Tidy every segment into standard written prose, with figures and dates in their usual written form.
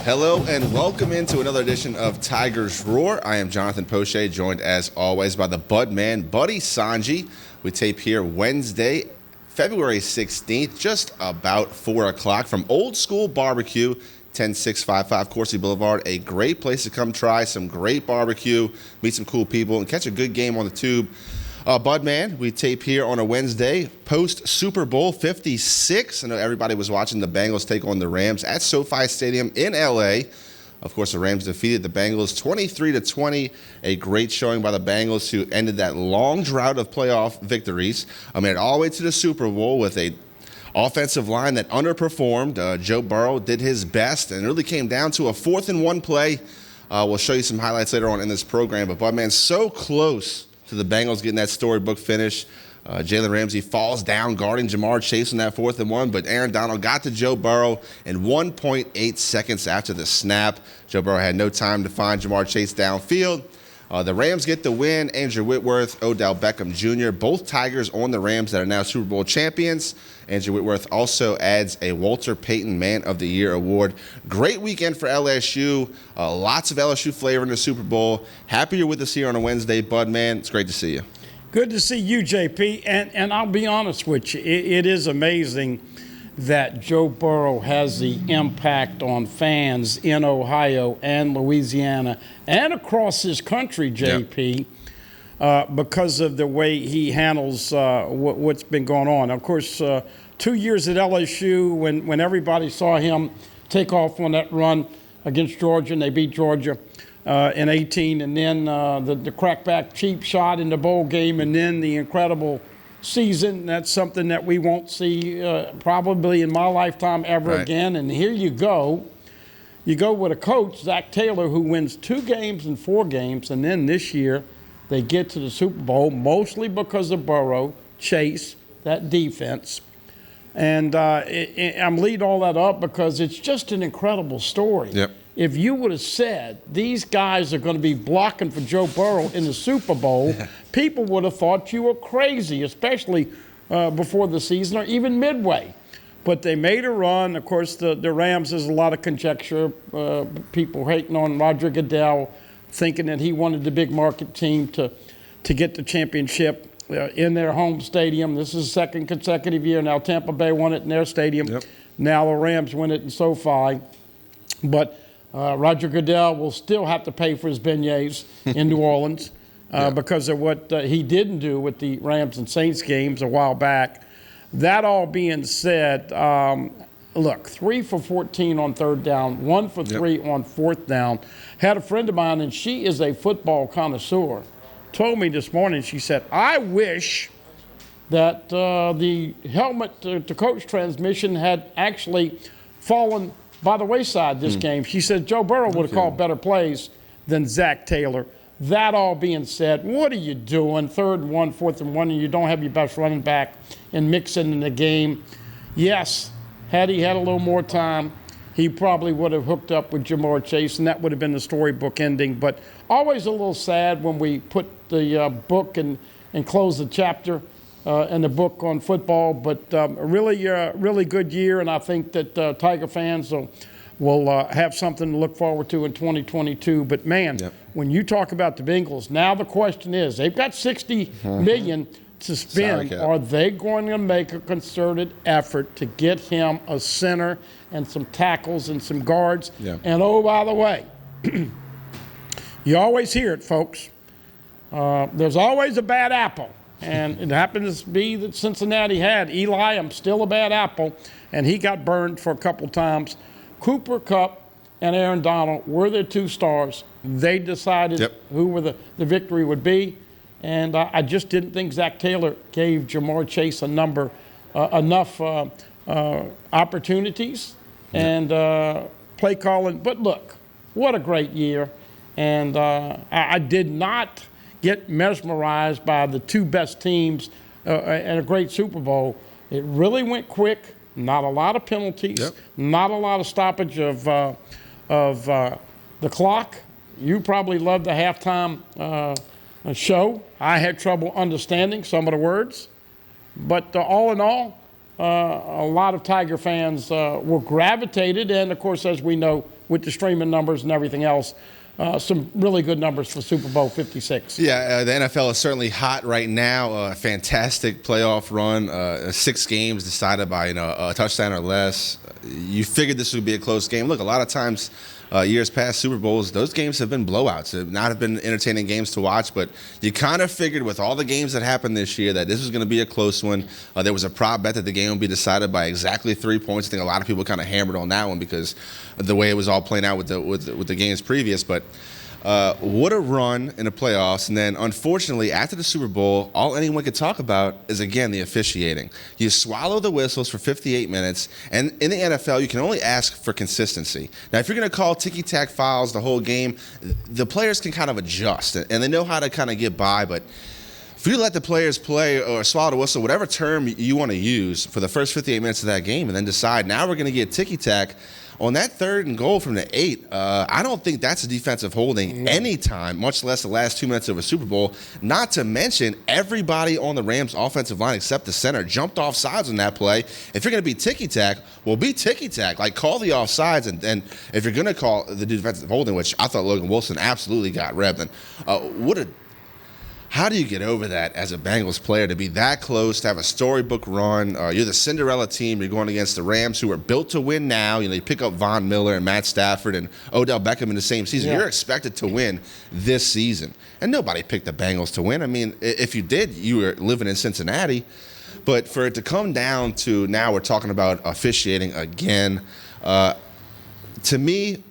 Hello and welcome into another edition of Tigers Roar. I am Jonathan Poche, joined as always by the Bud Man, Buddy Songy. We tape here Wednesday, February 16th, just about 4 o'clock from Old School Barbecue, 10655 Coursey Boulevard. A great place to come try some great barbecue, meet some cool people, and catch a good game on the tube. Bud Man, we tape here on a Wednesday, post Super Bowl 56. I know everybody was watching the Bengals take on the Rams at SoFi Stadium in L.A. Of course, the Rams defeated the Bengals 23-20. A great showing by the Bengals, who ended that long drought of playoff victories. Made it all the way to the Super Bowl with a offensive line that underperformed. Joe Burrow did his best, and it really came down to a 4th-and-1 play. We'll show you some highlights later on in this program. But Bud Man, so close to the Bengals getting that storybook finish. Jalen Ramsey falls down guarding Jamar Chase on that 4th-and-1, but Aaron Donald got to Joe Burrow in 1.8 seconds after the snap. Joe Burrow had no time to find Jamar Chase downfield. The Rams get the win. Andrew Whitworth, Odell Beckham Jr., both Tigers on the Rams that are now Super Bowl champions. Andrew Whitworth also adds a Walter Payton Man of the Year award. Great weekend for LSU. Lots of LSU flavor in the Super Bowl. Happy you're with us here on a Wednesday, Bud Man. It's great to see you. Good to see you, JP. And I'll be honest with you, it is amazing that Joe Burrow has the impact on fans in Ohio and Louisiana and across this country, JP, because of the way he handles what's been going on. Of course, 2 years at LSU, when everybody saw him take off on that run against Georgia, and they beat Georgia in 18, and then the crackback cheap shot in the bowl game, and then the incredible season. That's something that we won't see probably in my lifetime ever again. And here you go with a coach, Zach Taylor, who wins 2 games in 4 games, and then this year they get to the Super Bowl mostly because of Burrow, Chase, that defense. And I'm leading all that up because it's just an incredible story. Yep. If you would have said these guys are going to be blocking for Joe Burrow in the Super Bowl, people would have thought you were crazy, especially before the season or even midway. But they made a run. Of course, the Rams, there's a lot of conjecture. People hating on Roger Goodell, thinking that he wanted the big market team to get the championship in their home stadium. This is the 2nd consecutive year. Now Tampa Bay won it in their stadium. Yep. Now the Rams win it in SoFi. But Roger Goodell will still have to pay for his beignets in New Orleans because of what he didn't do with the Rams and Saints games a while back. That all being said, look, 3 for 14 on 3rd down, 1 for 3 on 4th down. Had a friend of mine, and she is a football connoisseur, told me this morning, she said, I wish that the helmet to coach transmission had actually fallen by the wayside this game. She said Joe Burrow would have called better plays than Zach Taylor. That all being said, what are you doing? 3rd and 1, 4th-and-1, and you don't have your best running back and mixing in the game. Yes, had he had a little more time, he probably would have hooked up with Jamar Chase, and that would have been the storybook ending. But always a little sad when we put the book and close the chapter and the book on football, but really good year, and I think that Tiger fans will have something to look forward to in 2022. But, man, when you talk about the Bengals, now the question is, they've got $60 million to spend. Are they going to make a concerted effort to get him a center and some tackles and some guards? And, oh, by the way, you always hear it, folks. There's always a bad apple. And it happens to be that Cincinnati had Eli. I'm still a bad apple, and he got burned for a couple times. Cooper Kupp and Aaron Donald were their 2 stars. They decided who the victory would be, and I just didn't think Zach Taylor gave Jamar Chase enough opportunities and play calling. But look, what a great year, and I did not get mesmerized by the 2 best teams and a great Super Bowl. It really went quick. Not a lot of penalties. Not a lot of stoppage of the clock. You probably loved the halftime show. I had trouble understanding some of the words. But all in all, a lot of Tiger fans were gravitated. And, of course, as we know, with the streaming numbers and everything else, some really good numbers for Super Bowl 56. Yeah, the NFL is certainly hot right now. A fantastic playoff run. 6 games decided by a touchdown or less. You figured this would be a close game. Look, a lot of times, years past Super Bowls, those games have been blowouts. They've not have been entertaining games to watch, but you kind of figured with all the games that happened this year that this was going to be a close one. There was a prop bet that the game would be decided by exactly 3 points. I think a lot of people kind of hammered on that one because of the way it was all playing out with the games previous. But what a run in the playoffs. And then, unfortunately, after the Super Bowl, all anyone could talk about is, again, the officiating. You swallow the whistles for 58 minutes, and in the NFL, you can only ask for consistency. Now, if you're going to call ticky-tack fouls the whole game, the players can kind of adjust, and they know how to kind of get by, but if you let the players play or swallow the whistle, whatever term you want to use for the first 58 minutes of that game, and then decide, now we're going to get ticky-tack, on that 3rd and goal from the 8, I don't think that's a defensive holding anytime, much less the last 2 minutes of a Super Bowl. Not to mention, everybody on the Rams' offensive line except the center jumped off sides on that play. If you're going to be ticky-tack, well, be ticky-tack. Like, call the offsides, and if you're going to call the defensive holding, which I thought Logan Wilson absolutely got repped, and how do you get over that as a Bengals player to be that close, to have a storybook run? You're the Cinderella team. You're going against the Rams, who are built to win now. You pick up Von Miller and Matt Stafford and Odell Beckham in the same season. Yeah. You're expected to win this season. And nobody picked the Bengals to win. I mean, if you did, you were living in Cincinnati. But for it to come down to now we're talking about officiating again, to me,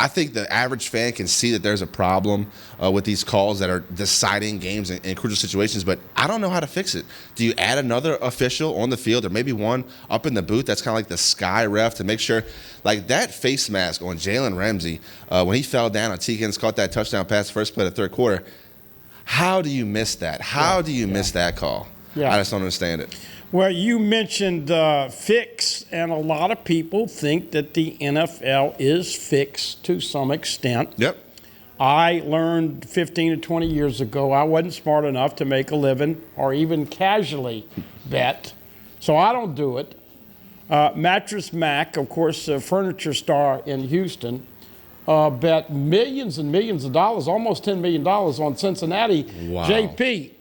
I think the average fan can see that there's a problem with these calls that are deciding games in crucial situations, but I don't know how to fix it. Do you add another official on the field, or maybe one up in the booth that's kind of like the sky ref to make sure, like that face mask on Jalen Ramsey when he fell down on T. Higgins, caught that touchdown pass first play of the 3rd quarter. How do you miss that? How do you miss that call? Yeah. I just don't understand it. Well, you mentioned fix, and a lot of people think that the NFL is fixed to some extent. Yep. I learned 15 to 20 years ago I wasn't smart enough to make a living or even casually bet, so I don't do it. Mattress Mac, of course, a furniture star in Houston, bet millions and millions of dollars, almost $10 million on Cincinnati. Wow. JP,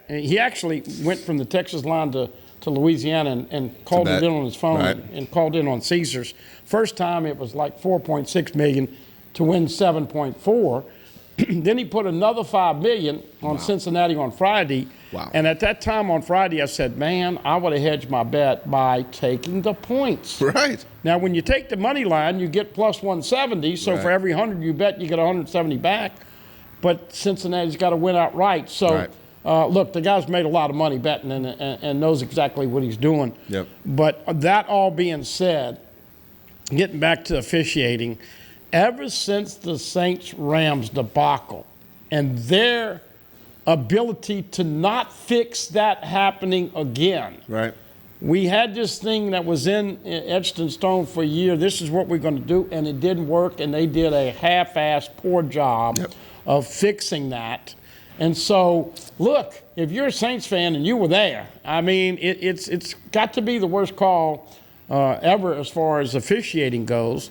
he actually went from the Texas line to Louisiana and called it in on his phone, right, and called in on Caesars. First time it was like $4.6 million to win 7.4. Then he put another $5 million on Cincinnati on Friday. Wow. And at that time on Friday, I said, man, I would have hedged my bet by taking the points. Right. Now, when you take the money line, you get plus 170. So for every 100 you bet, you get 170 back. But Cincinnati's got to win outright. So, look, the guy's made a lot of money betting and knows exactly what he's doing. Yep. But that all being said, getting back to officiating, ever since the Saints-Rams debacle and their ability to not fix that happening again. Right. We had this thing that was etched in stone for a year. This is what we're going to do, and it didn't work, and they did a half-assed poor job of fixing that. And so, look, if you're a Saints fan and you were there, I mean, it's got to be the worst call ever as far as officiating goes.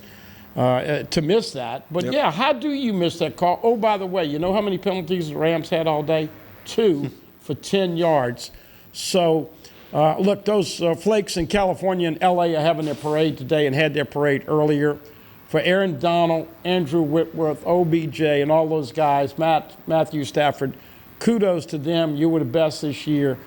To miss that. But, yeah, how do you miss that call? Oh, by the way, you know how many penalties the Rams had all day? 2 for 10 yards. So, look, those flakes in California and L.A. are having their parade today and had their parade earlier. For Aaron Donald, Andrew Whitworth, OBJ, and all those guys, Matthew Stafford, kudos to them. You were the best this year.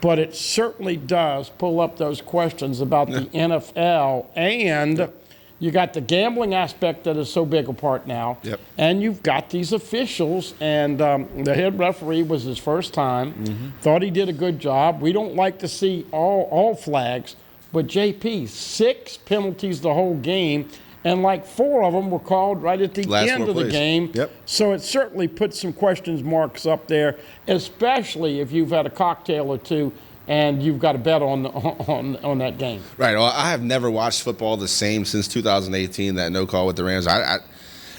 But it certainly does pull up those questions about the NFL and you got the gambling aspect that is so big a part now, and you've got these officials, and the head referee was his first time, thought he did a good job. We don't like to see all flags, but JP, 6 penalties the whole game, and like 4 of them were called right at the end of the game. So it certainly puts some question marks up there, especially if you've had a cocktail or two and you've got to bet on that game. Right. Well, I have never watched football the same since 2018, that no call with the Rams.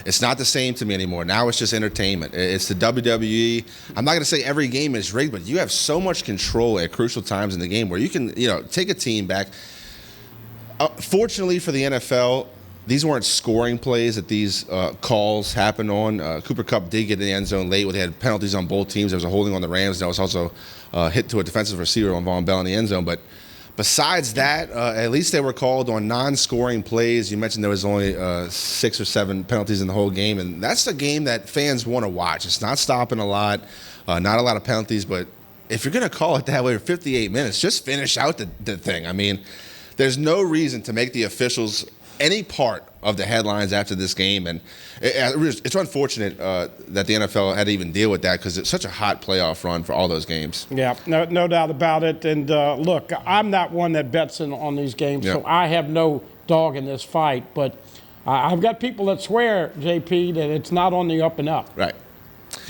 It's not the same to me anymore. Now it's just entertainment. It's the WWE. I'm not going to say every game is rigged, but you have so much control at crucial times in the game where you can, take a team back. Fortunately for the NFL, these weren't scoring plays that these calls happened on. Cooper Kupp did get in the end zone late. They had penalties on both teams. There was a holding on the Rams. There was also hit to a defensive receiver on Von Bell in the end zone. But besides that, at least they were called on non-scoring plays. You mentioned there was only 6 or 7 penalties in the whole game, and that's a game that fans want to watch. It's not stopping a lot, not a lot of penalties, but if you're going to call it that way for 58 minutes, just finish out the thing. I mean, there's no reason to make the officials any part of the headlines after this game, and it's unfortunate that the NFL had to even deal with that because it's such a hot playoff run for all those games. Yeah, no doubt about it. And look, I'm not one that bets on these games, so I have no dog in this fight. But I've got people that swear, JP, that it's not on the up and up. Right.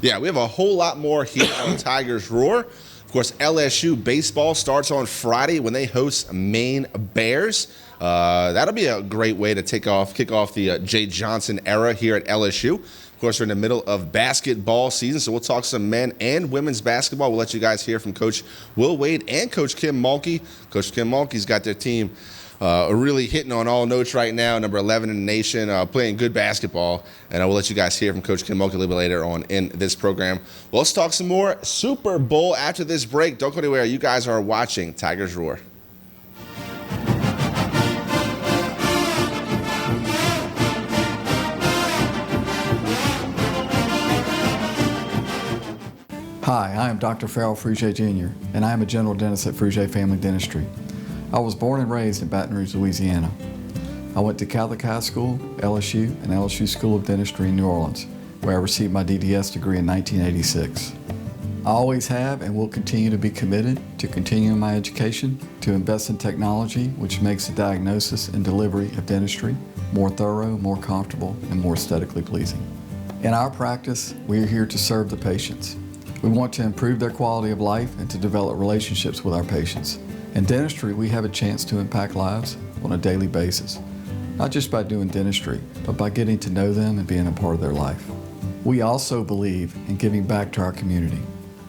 Yeah, we have a whole lot more here on Tigers Roar. Of course, LSU baseball starts on Friday when they host Maine Bears. That'll be a great way to kick off the Jay Johnson era here at LSU. Of course, we're in the middle of basketball season, so we'll talk some men and women's basketball. We'll let you guys hear from Coach Will Wade and Coach Kim Mulkey. Coach Kim Mulkey's got their team really hitting on all notes right now, number 11 in the nation, playing good basketball. And I will let you guys hear from Coach Kim Mulkey a little bit later on in this program. Well, let's talk some more Super Bowl after this break. Don't go anywhere. You guys are watching Tigers Roar. Hi, I am Dr. Farrell Frugier Jr., and I am a general dentist at Frugier Family Dentistry. I was born and raised in Baton Rouge, Louisiana. I went to Catholic High School, LSU, and LSU School of Dentistry in New Orleans, where I received my DDS degree in 1986. I always have and will continue to be committed to continuing my education, to invest in technology which makes the diagnosis and delivery of dentistry more thorough, more comfortable, and more aesthetically pleasing. In our practice, we are here to serve the patients. We want to improve their quality of life and to develop relationships with our patients. In dentistry, we have a chance to impact lives on a daily basis, not just by doing dentistry, but by getting to know them and being a part of their life. We also believe in giving back to our community.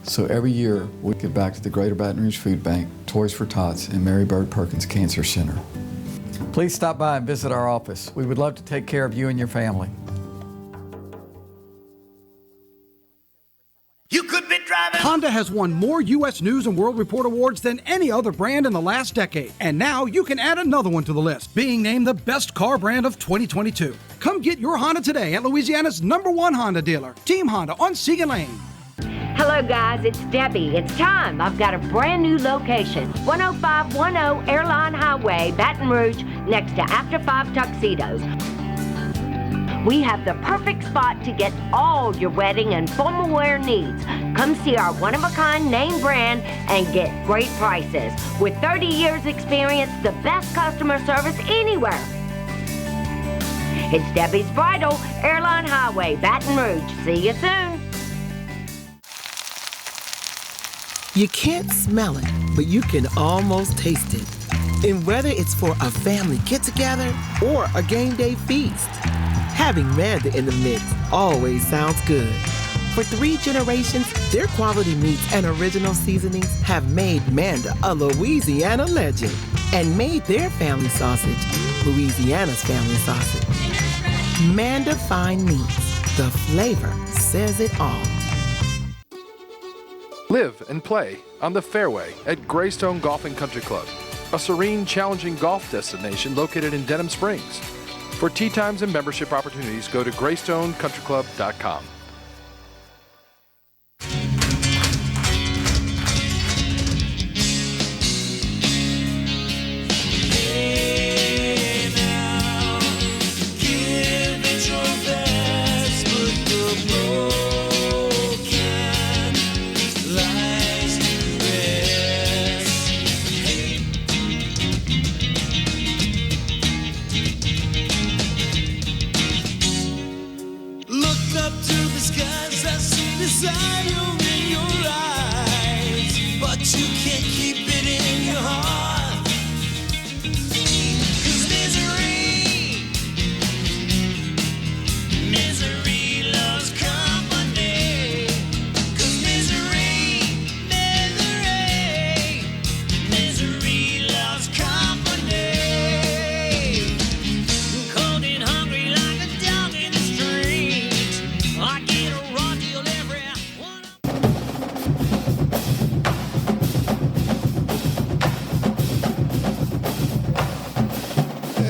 So every year, we give back to the Greater Baton Rouge Food Bank, Toys for Tots, and Mary Bird Perkins Cancer Center. Please stop by and visit our office. We would love to take care of you and your family. Honda has won more U.S. News & World Report awards than any other brand in the last decade. And now you can add another one to the list, being named the best car brand of 2022. Come get your Honda today at Louisiana's #1 Honda dealer, Team Honda on Siegen Lane. Hello guys, it's Debbie. It's time. I've got a brand new location, 10510 Airline Highway, Baton Rouge, next to After 5 Tuxedos. We have the perfect spot to get all your wedding and formal wear needs. Come see our one-of-a-kind name brand and get great prices. With 30 years experience, the best customer service anywhere. It's Debbie's Bridal, Airline Highway, Baton Rouge. See you soon. You can't smell it, but you can almost taste it. And whether it's for a family get-together or a game day feast, having Manda in the mix always sounds good. For 3 generations, their quality meats and original seasonings have made Manda a Louisiana legend and made their family sausage Louisiana's family sausage. Manda Fine Meats. The flavor says it all. Live and play on the fairway at Greystone Golf and Country Club, a serene, challenging golf destination located in Denham Springs. For tee times and membership opportunities, go to GreystoneCountryClub.com. Look up to the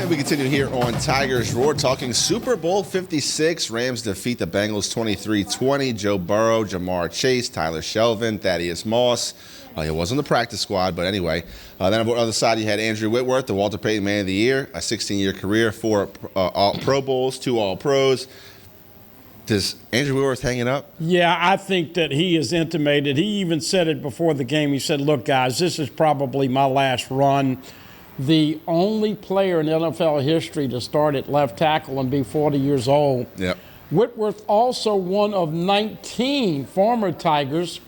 And we continue here on Tigers Roar, talking Super Bowl 56. Rams defeat the Bengals 23-20. Joe Burrow, Jamar Chase, Tyler Shelvin, Thaddeus Moss. He was on the practice squad, but anyway. Then on the other side, you had Andrew Whitworth, the Walter Payton Man of the Year, a 16-year career, 4 Pro Bowls, 2 All-Pros. Does Andrew Whitworth hanging up? Yeah, I think that he has intimated. He even said it before the game. He said, look, guys, this is probably my last run. The only player in NFL history to start at left tackle and be 40 years old. Yep. Whitworth also one of 19 former Tigers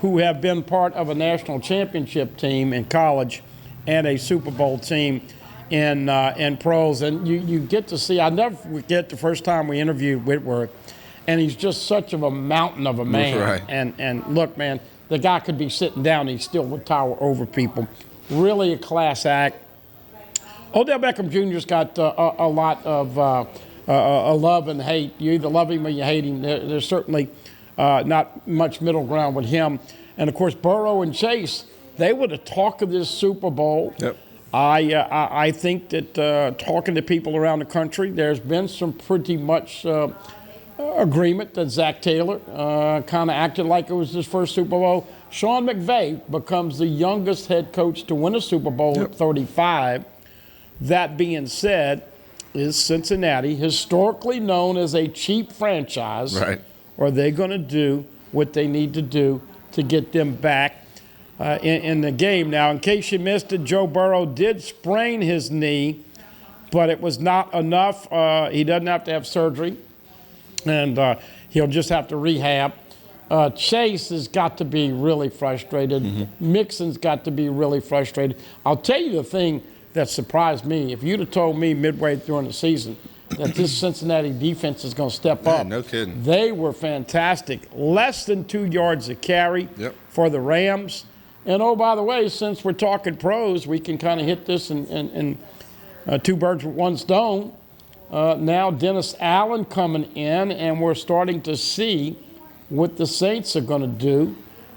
who have been part of a national championship team in college and a Super Bowl team in pros. And you get to see, I never forget the first time we interviewed Whitworth, and he's just such of a mountain of a man. Right. And look, man, the guy could be sitting down and he still would tower over people. Really a class act. Odell Beckham Jr.'s got a lot of love and hate. You either love him or you hate him. There's certainly not much middle ground with him. And, of course, Burrow and Chase, they were the talk of this Super Bowl. Yep. I think that talking to people around the country, there's been some pretty much agreement that Zach Taylor kind of acted like it was his first Super Bowl. Sean McVay becomes the youngest head coach to win a Super Bowl at 35. That being said, is Cincinnati, historically known as a cheap franchise, right, are they going to do what they need to do to get them back in the game? Now, in case you missed it, Joe Burrow did sprain his knee, but it was not enough. He doesn't have to have surgery, and he'll just have to rehab. Chase has got to be really frustrated. Mm-hmm. Mixon's got to be really frustrated. I'll tell you the thing that surprised me. If you'd have told me midway during the season that this Cincinnati defense is going to step up. No kidding. They were fantastic. Less than 2 yards a carry for the Rams. And, oh, by the way, since we're talking pros, we can kind of hit this in 2 birds with 1 stone. Now Dennis Allen coming in, and we're starting to see what the Saints are going to do.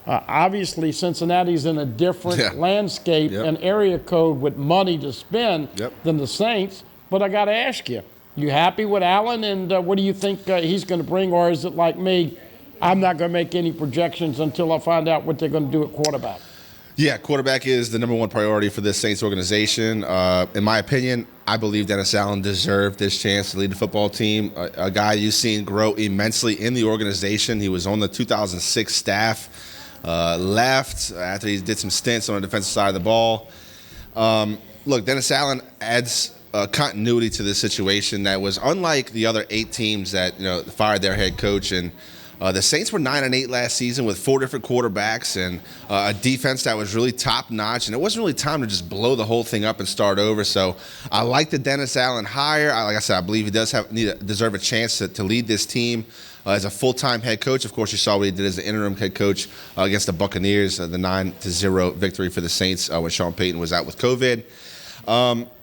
Obviously, Cincinnati's in a different landscape and area code with money to spend than the Saints. But I got to ask you, you happy with Allen, and what do you think he's going to bring? Or is it like me, I'm not going to make any projections until I find out what they're going to do at quarterback? Yeah, quarterback is the number 1 priority for this Saints organization. In my opinion, I believe Dennis Allen deserved this chance to lead the football team. A guy you've seen grow immensely in the organization. He was on the 2006 staff. Left after he did some stints on the defensive side of the ball. Look, Dennis Allen adds continuity to this situation that was unlike the other 8 teams that fired their head coach. And the Saints were 9-8 last season with 4 different quarterbacks and a defense that was really top notch. And it wasn't really time to just blow the whole thing up and start over. So I like the Dennis Allen hire. Like I said, I believe he does deserve a chance to lead this team. As a full-time head coach. Of course, you saw what he did as an interim head coach against the Buccaneers, the 9-0 victory for the Saints when Sean Payton was out with COVID.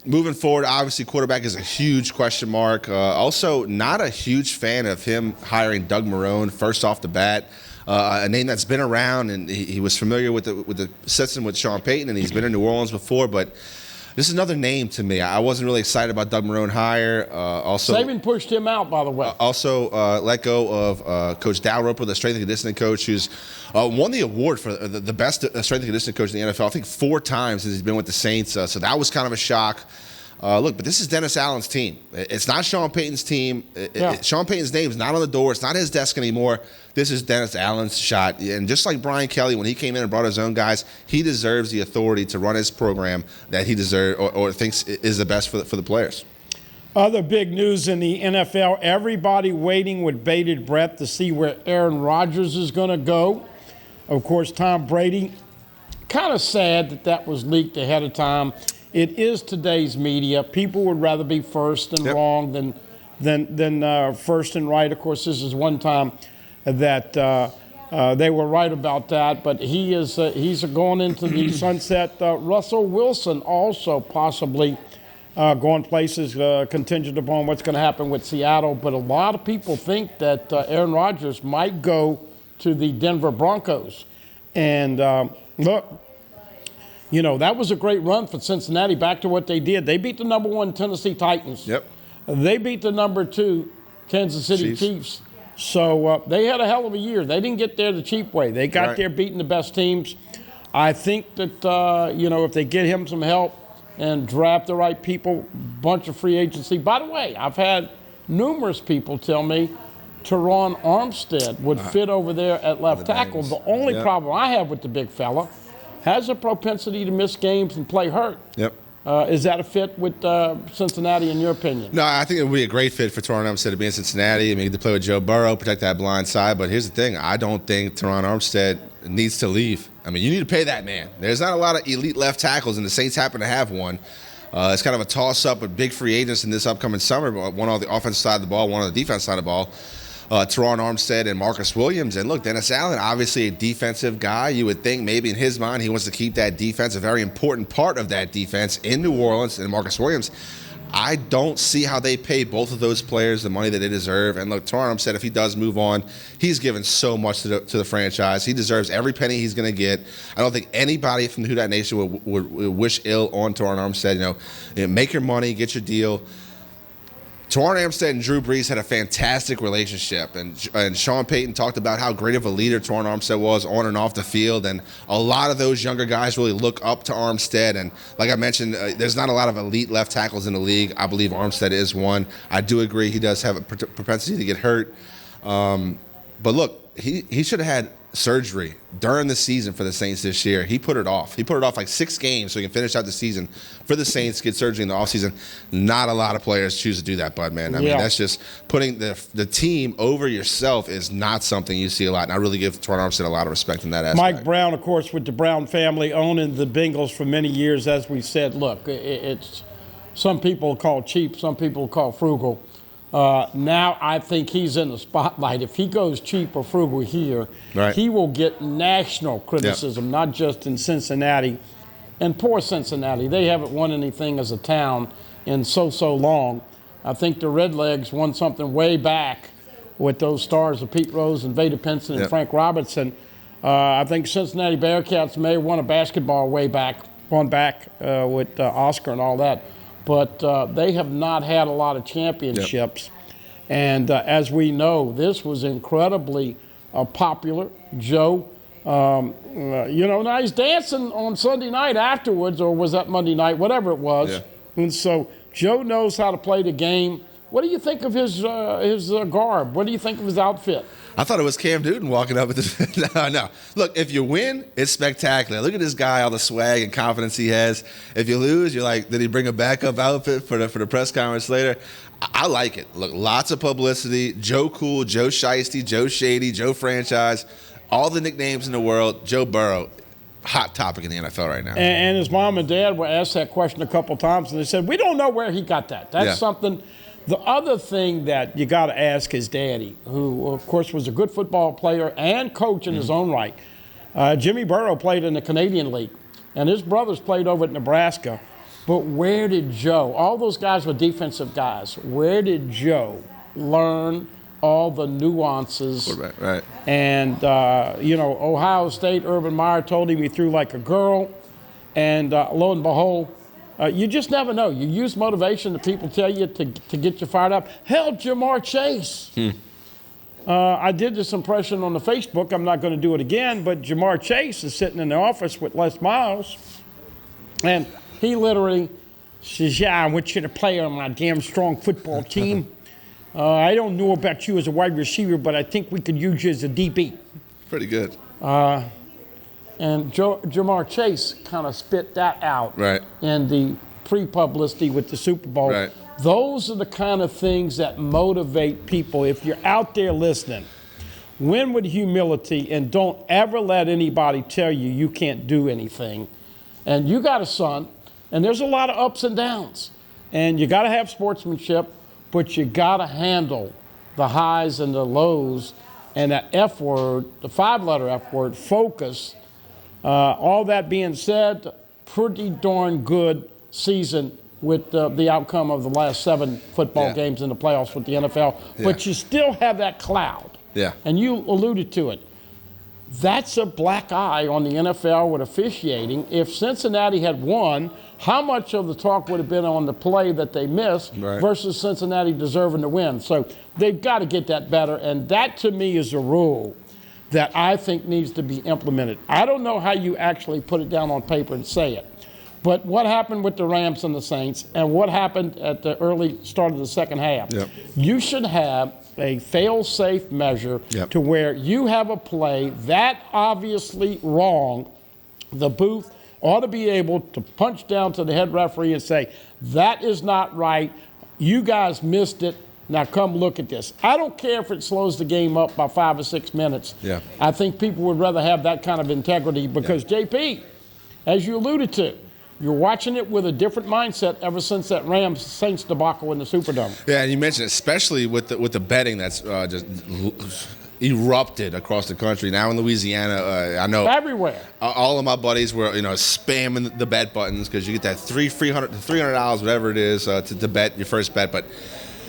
Moving forward, obviously, quarterback is a huge question mark. Also, not a huge fan of him hiring Doug Marrone first off the bat. A name that's been around, and he was familiar with the system with Sean Payton, and he's been in New Orleans before, but this is another name to me. I wasn't really excited about Doug Marrone hire. Saban pushed him out, by the way. Also let go of Coach Dalrymple, the strength and conditioning coach, who's won the award for the best strength and conditioning coach in the NFL, I think 4 times since he's been with the Saints. So that was kind of a shock. Look, but this is Dennis Allen's team. It's not Sean Payton's team. Sean Payton's name is not on the door. It's not his desk anymore. This is Dennis Allen's shot. And just like Brian Kelly, when he came in and brought his own guys, he deserves the authority to run his program that he deserves or thinks is the best for the players. Other big news in the NFL, everybody waiting with bated breath to see where Aaron Rodgers is going to go. Of course, Tom Brady, kind of sad that was leaked ahead of time. It is today's media. People would rather be first and wrong than first and right. Of course, this is one time that they were right about that. But he's going into the sunset. Russell Wilson also possibly going places contingent upon what's going to happen with Seattle. But a lot of people think that Aaron Rodgers might go to the Denver Broncos. And look, You know, that was a great run for Cincinnati. Back to what they did. They beat the number 1 Tennessee Titans. Yep. They beat the number 2 Kansas City Chiefs. So they had a hell of a year. They didn't get there the cheap way. They got there beating the best teams. I think that, you know, if they get him some help and draft the right people, bunch of free agency. By the way, I've had numerous people tell me Teron Armstead would fit over there at left tackle. The only problem I have with the big fella, has a propensity to miss games and play hurt. Yep. Is that a fit with Cincinnati, in your opinion? No, I think it would be a great fit for Teron Armstead to be in Cincinnati. I mean, to play with Joe Burrow, protect that blind side. But here's the thing. I don't think Teron Armstead needs to leave. I mean, you need to pay that man. There's not a lot of elite left tackles, and the Saints happen to have one. It's kind of a toss-up with big free agents in this upcoming summer, one on the offensive side of the ball, one on the defensive side of the ball. Teron Armstead and Marcus Williams. And look, Dennis Allen, obviously a defensive guy. You would think maybe in his mind he wants to keep that defense, a very important part of that defense in New Orleans. And Marcus Williams, I don't see how they pay both of those players the money that they deserve. And look, Teron Armstead, if he does move on, he's given so much to the franchise. He deserves every penny he's going to get. I don't think anybody from the Who Dat Nation would wish ill on Teron Armstead. You know, make your money, get your deal. Teron Armstead and Drew Brees had a fantastic relationship, and Sean Payton talked about how great of a leader Teron Armstead was on and off the field, and a lot of those younger guys really look up to Armstead. And like I mentioned, there's not a lot of elite left tackles in the league. I believe Armstead is one. I do agree he does have a propensity to get hurt. But look, he should have had surgery during the season for the Saints this year. He put it off. He put it off like 6 games so he can finish out the season for the Saints, get surgery in the offseason. Not a lot of players choose to do that, Bud, man. I mean, that's just putting the team over yourself is not something you see a lot. And I really give Teron Armstead a lot of respect in that aspect. Mike Brown, of course, with the Brown family, owning the Bengals for many years. As we said, look, it's some people call cheap, some people call frugal. Now I think he's in the spotlight. If he goes cheap or frugal here, he will get national criticism, not just in Cincinnati. And poor Cincinnati, they haven't won anything as a town in so long. I think the Redlegs won something way back with those stars of Pete Rose and Vada Pinson and Frank Robertson. I think Cincinnati Bearcats may have won a basketball way back, with Oscar and all that. But they have not had a lot of championships. And as we know, this was incredibly popular. Joe, you know, now he's dancing on Sunday night afterwards, or was that Monday night, whatever it was. And so Joe knows how to play the game. What do you think of his garb? What do you think of his outfit? I thought it was Cam Newton walking up with the no. Look, if you win, it's spectacular. Look at this guy, all the swag and confidence he has. If you lose, you're like, did he bring a backup outfit for the press conference later? I like it. Look, lots of publicity. Joe Cool, Joe Shiesty, Joe Shady, Joe Franchise, all the nicknames in the world. Joe Burrow, hot topic in the NFL right now. And his mom and dad were asked that question a couple times, and they said, we don't know where he got that. That's something. The other thing that you got to ask his daddy, who, of course, was a good football player and coach in his own right. Jimmy Burrow played in the Canadian League, and his brothers played over at Nebraska. But where did Joe, all those guys were defensive guys, where did Joe learn all the nuances? Right. And, you know, Ohio State, Urban Meyer told him he threw like a girl, and lo and behold, you just never know. You use motivation that people tell you to get you fired up. Hell, Jamar Chase. I did this impression on the Facebook. I'm not going to do it again, but Jamar Chase is sitting in the office with Les Miles, and he literally says, I want you to play on my damn strong football team. I don't know about you as a wide receiver, but I think we could use you as a DB. Pretty good. And Jamar Chase kind of spit that out in the pre-publicity with the Super Bowl. Those are the kind of things that motivate people. If you're out there listening, win with humility and don't ever let anybody tell you you can't do anything. And you got a son, and there's a lot of ups and downs. And you got to have sportsmanship, but you got to handle the highs and the lows. And that F word, the 5-letter F word, focus. All that being said, pretty darn good season with the outcome of the last 7 football games in the playoffs with the NFL. But you still have that cloud. And you alluded to it. That's a black eye on the NFL with officiating. If Cincinnati had won, how much of the talk would have been on the play that they missed versus Cincinnati deserving to win? So they've got to get that better, and that to me is a rule that I think needs to be implemented. I don't know how you actually put it down on paper and say it, but what happened with the Rams and the Saints and what happened at the early start of the second half, you should have a fail-safe measure to where you have a play that obviously wrong. The booth ought to be able to punch down to the head referee and say, that is not right. You guys missed it. Now come look at this. I don't care if it slows the game up by 5 or 6 minutes. I think people would rather have that kind of integrity because, JP, as you alluded to, you're watching it with a different mindset ever since that Rams-Saints debacle in the Superdome. Yeah, and you mentioned especially with the betting that's just erupted across the country. Now in Louisiana, I know everywhere. All of my buddies were spamming the bet buttons because you get that $300, whatever it is, to bet your first bet. But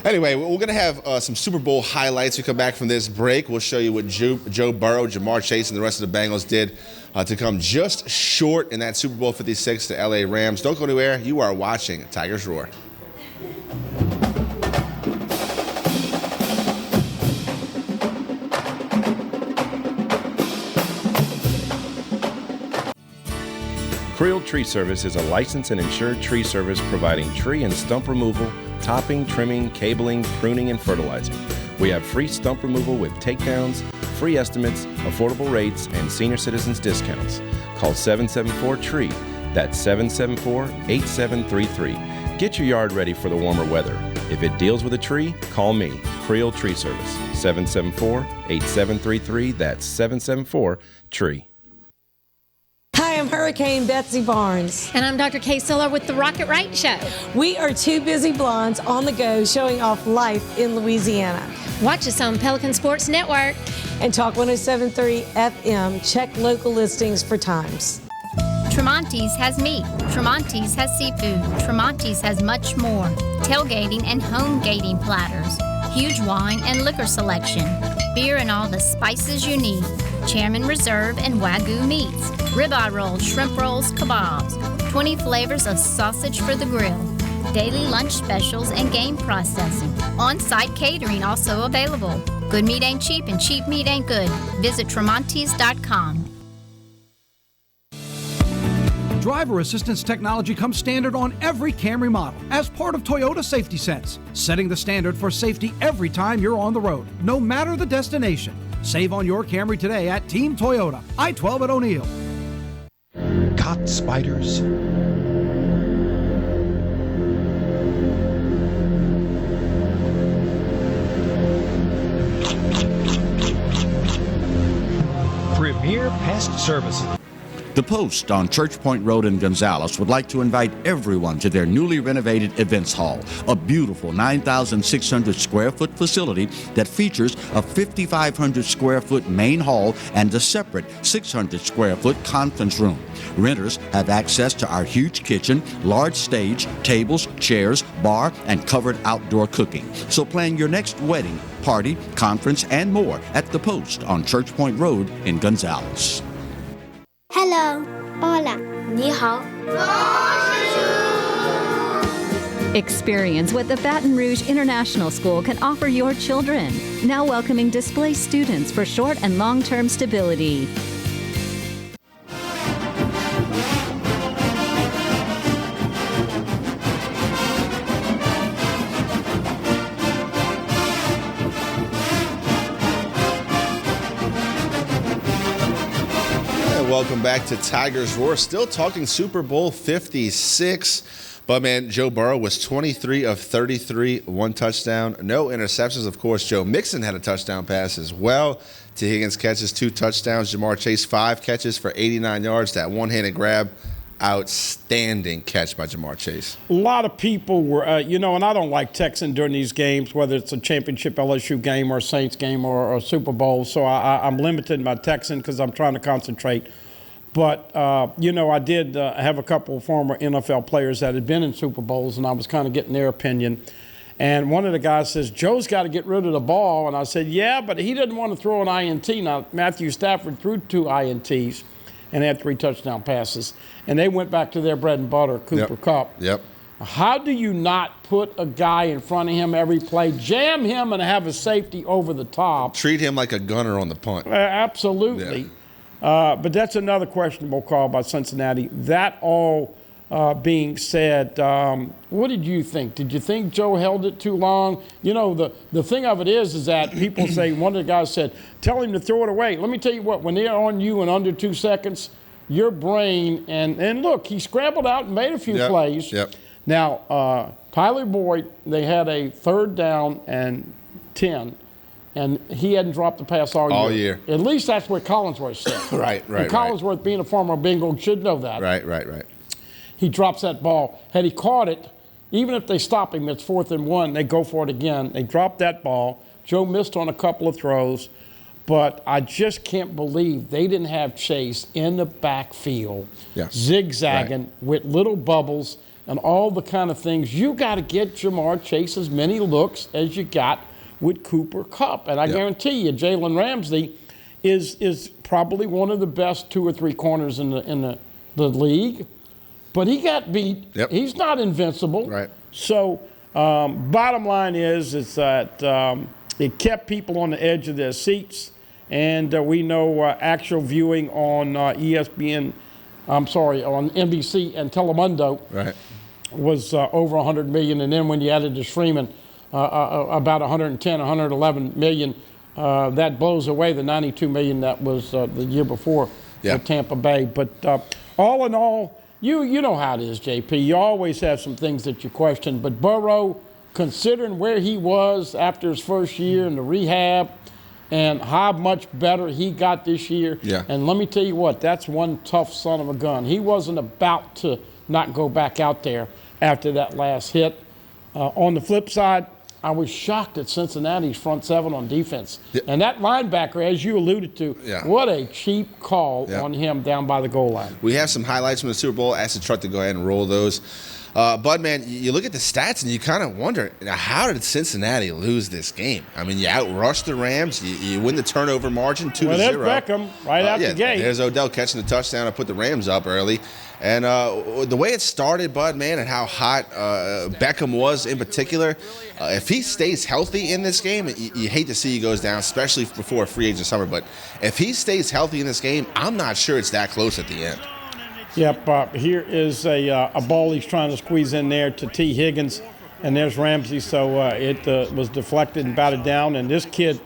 anyway, we're going to have some Super Bowl highlights. We come back from this break. We'll show you what Joe Burrow, Jamar Chase, and the rest of the Bengals did to come just short in that Super Bowl 56 to LA Rams. Don't go anywhere. You are watching Tigers Roar. Creel Tree Service is a licensed and insured tree service providing tree and stump removal, topping, trimming, cabling, pruning, and fertilizing. We have free stump removal with takedowns, free estimates, affordable rates, and senior citizens discounts. Call 774-TREE. That's 774-8733. Get your yard ready for the warmer weather. If it deals with a tree, call me, Creel Tree Service, 774-8733. That's 774-TREE. Hi, I'm Hurricane Betsy Barnes. And I'm Dr. Kay Siller with The Rocket Right Show. We are two busy blondes on the go showing off life in Louisiana. Watch us on Pelican Sports Network. And Talk 107.3 FM. Check local listings for times. Tremonti's has meat. Tremonti's has seafood. Tremonti's has much more. Tailgating and home gating platters. Huge wine and liquor selection. Beer and all the spices you need. Chairman Reserve and Wagyu meats. Ribeye rolls, shrimp rolls, kebabs. 20 flavors of sausage for the grill. Daily lunch specials and game processing. On-site catering also available. Good meat ain't cheap and cheap meat ain't good. Visit Tremonti's.com. Driver assistance technology comes standard on every Camry model as part of Toyota Safety Sense, setting the standard for safety every time you're on the road, no matter the destination. Save on your Camry today at Team Toyota, I-12 at O'Neill. Caught spiders? Premier Pest Services. The Post on Church Point Road in Gonzales would like to invite everyone to their newly renovated events hall, a beautiful 9,600 square foot facility that features a 5,500 square foot main hall and a separate 600 square foot conference room. Renters have access to our huge kitchen, large stage, tables, chairs, bar, and covered outdoor cooking. So plan your next wedding, party, conference, and more at The Post on Church Point Road in Gonzales. Hello. Hola. Ni hao. Experience what the Baton Rouge International School can offer your children. Now welcoming displaced students for short and long-term stability. Welcome back to Tigers Roar. Still talking Super Bowl 56. But, man, Joe Burrow was 23 of 33, 1 touchdown, no interceptions. Of course, Joe Mixon had a touchdown pass as well. T. Higgins catches 2 touchdowns. Jamar Chase 5 catches for 89 yards. That one-handed grab, outstanding catch by Jamar Chase. A lot of people were, and I don't like texting during these games, whether it's a championship LSU game or a Saints game or a Super Bowl. So I'm limited my texting because I'm trying to concentrate. But, I did have a couple of former NFL players that had been in Super Bowls, and I was kind of getting their opinion. And one of the guys says, Joe's got to get rid of the ball. And I said, yeah, but he didn't want to throw an INT. Now, Matthew Stafford threw 2 INTs and had 3 touchdown passes. And they went back to their bread and butter, Cooper Kupp. Yep. How do you not put a guy in front of him every play, jam him and have a safety over the top? Treat him like a gunner on the punt. Absolutely. Yeah. But that's another questionable call by Cincinnati. That all being said, what did you think? Did you think Joe held it too long? You know, the thing of it is that people say, one of the guys said, tell him to throw it away. Let me tell you what, when they're on you in under 2 seconds, your brain, and look, he scrambled out and made a few plays. Yep. Now, Tyler Boyd, they had a 3rd down and 10, and he hadn't dropped the pass all year. At least that's what Collinsworth said. Right. And Collinsworth, being a former Bengal, should know that. Right. He drops that ball. Had he caught it, even if they stop him, it's 4th and 1, they go for it again. They drop that ball. Joe missed on a couple of throws, but I just can't believe they didn't have Chase in the backfield, zigzagging with little bubbles and all the kind of things. You got to get Jamar Chase as many looks as you got with Cooper Kupp. And I guarantee you, Jalen Ramsey is probably one of the best 2 or 3 corners in the league. But he got beat. Yep. He's not invincible. Right. So bottom line is that it kept people on the edge of their seats. And we know actual viewing on ESPN, on NBC and Telemundo was over 100 million. And then when you added the streaming, about 110, 111 million, that blows away the 92 million that was the year before with Tampa Bay. But all in all, you know how it is, JP. You always have some things that you question. But Burrow, considering where he was after his first year in the rehab and how much better he got this year, and let me tell you what, that's one tough son of a gun. He wasn't about to not go back out there after that last hit. On the flip side, I was shocked at Cincinnati's front 7 on defense. And that linebacker, as you alluded to, what a cheap call on him down by the goal line. We have some highlights from the Super Bowl. Ask the truck to go ahead and roll those. Bud, man, you look at the stats and you kind of wonder, how did Cincinnati lose this game? I mean, you outrushed the Rams. You win the turnover margin 2-0. Well, there's Beckham right out the gate. There's Odell catching the touchdown and put the Rams up early. And the way it started, Bud, man, and how hot Beckham was in particular, if he stays healthy in this game, you hate to see he goes down, especially before a free agent summer. But if he stays healthy in this game, I'm not sure it's that close at the end. Yep, here is a ball he's trying to squeeze in there to T. Higgins, and there's Ramsey. So it was deflected and batted down, and this kid,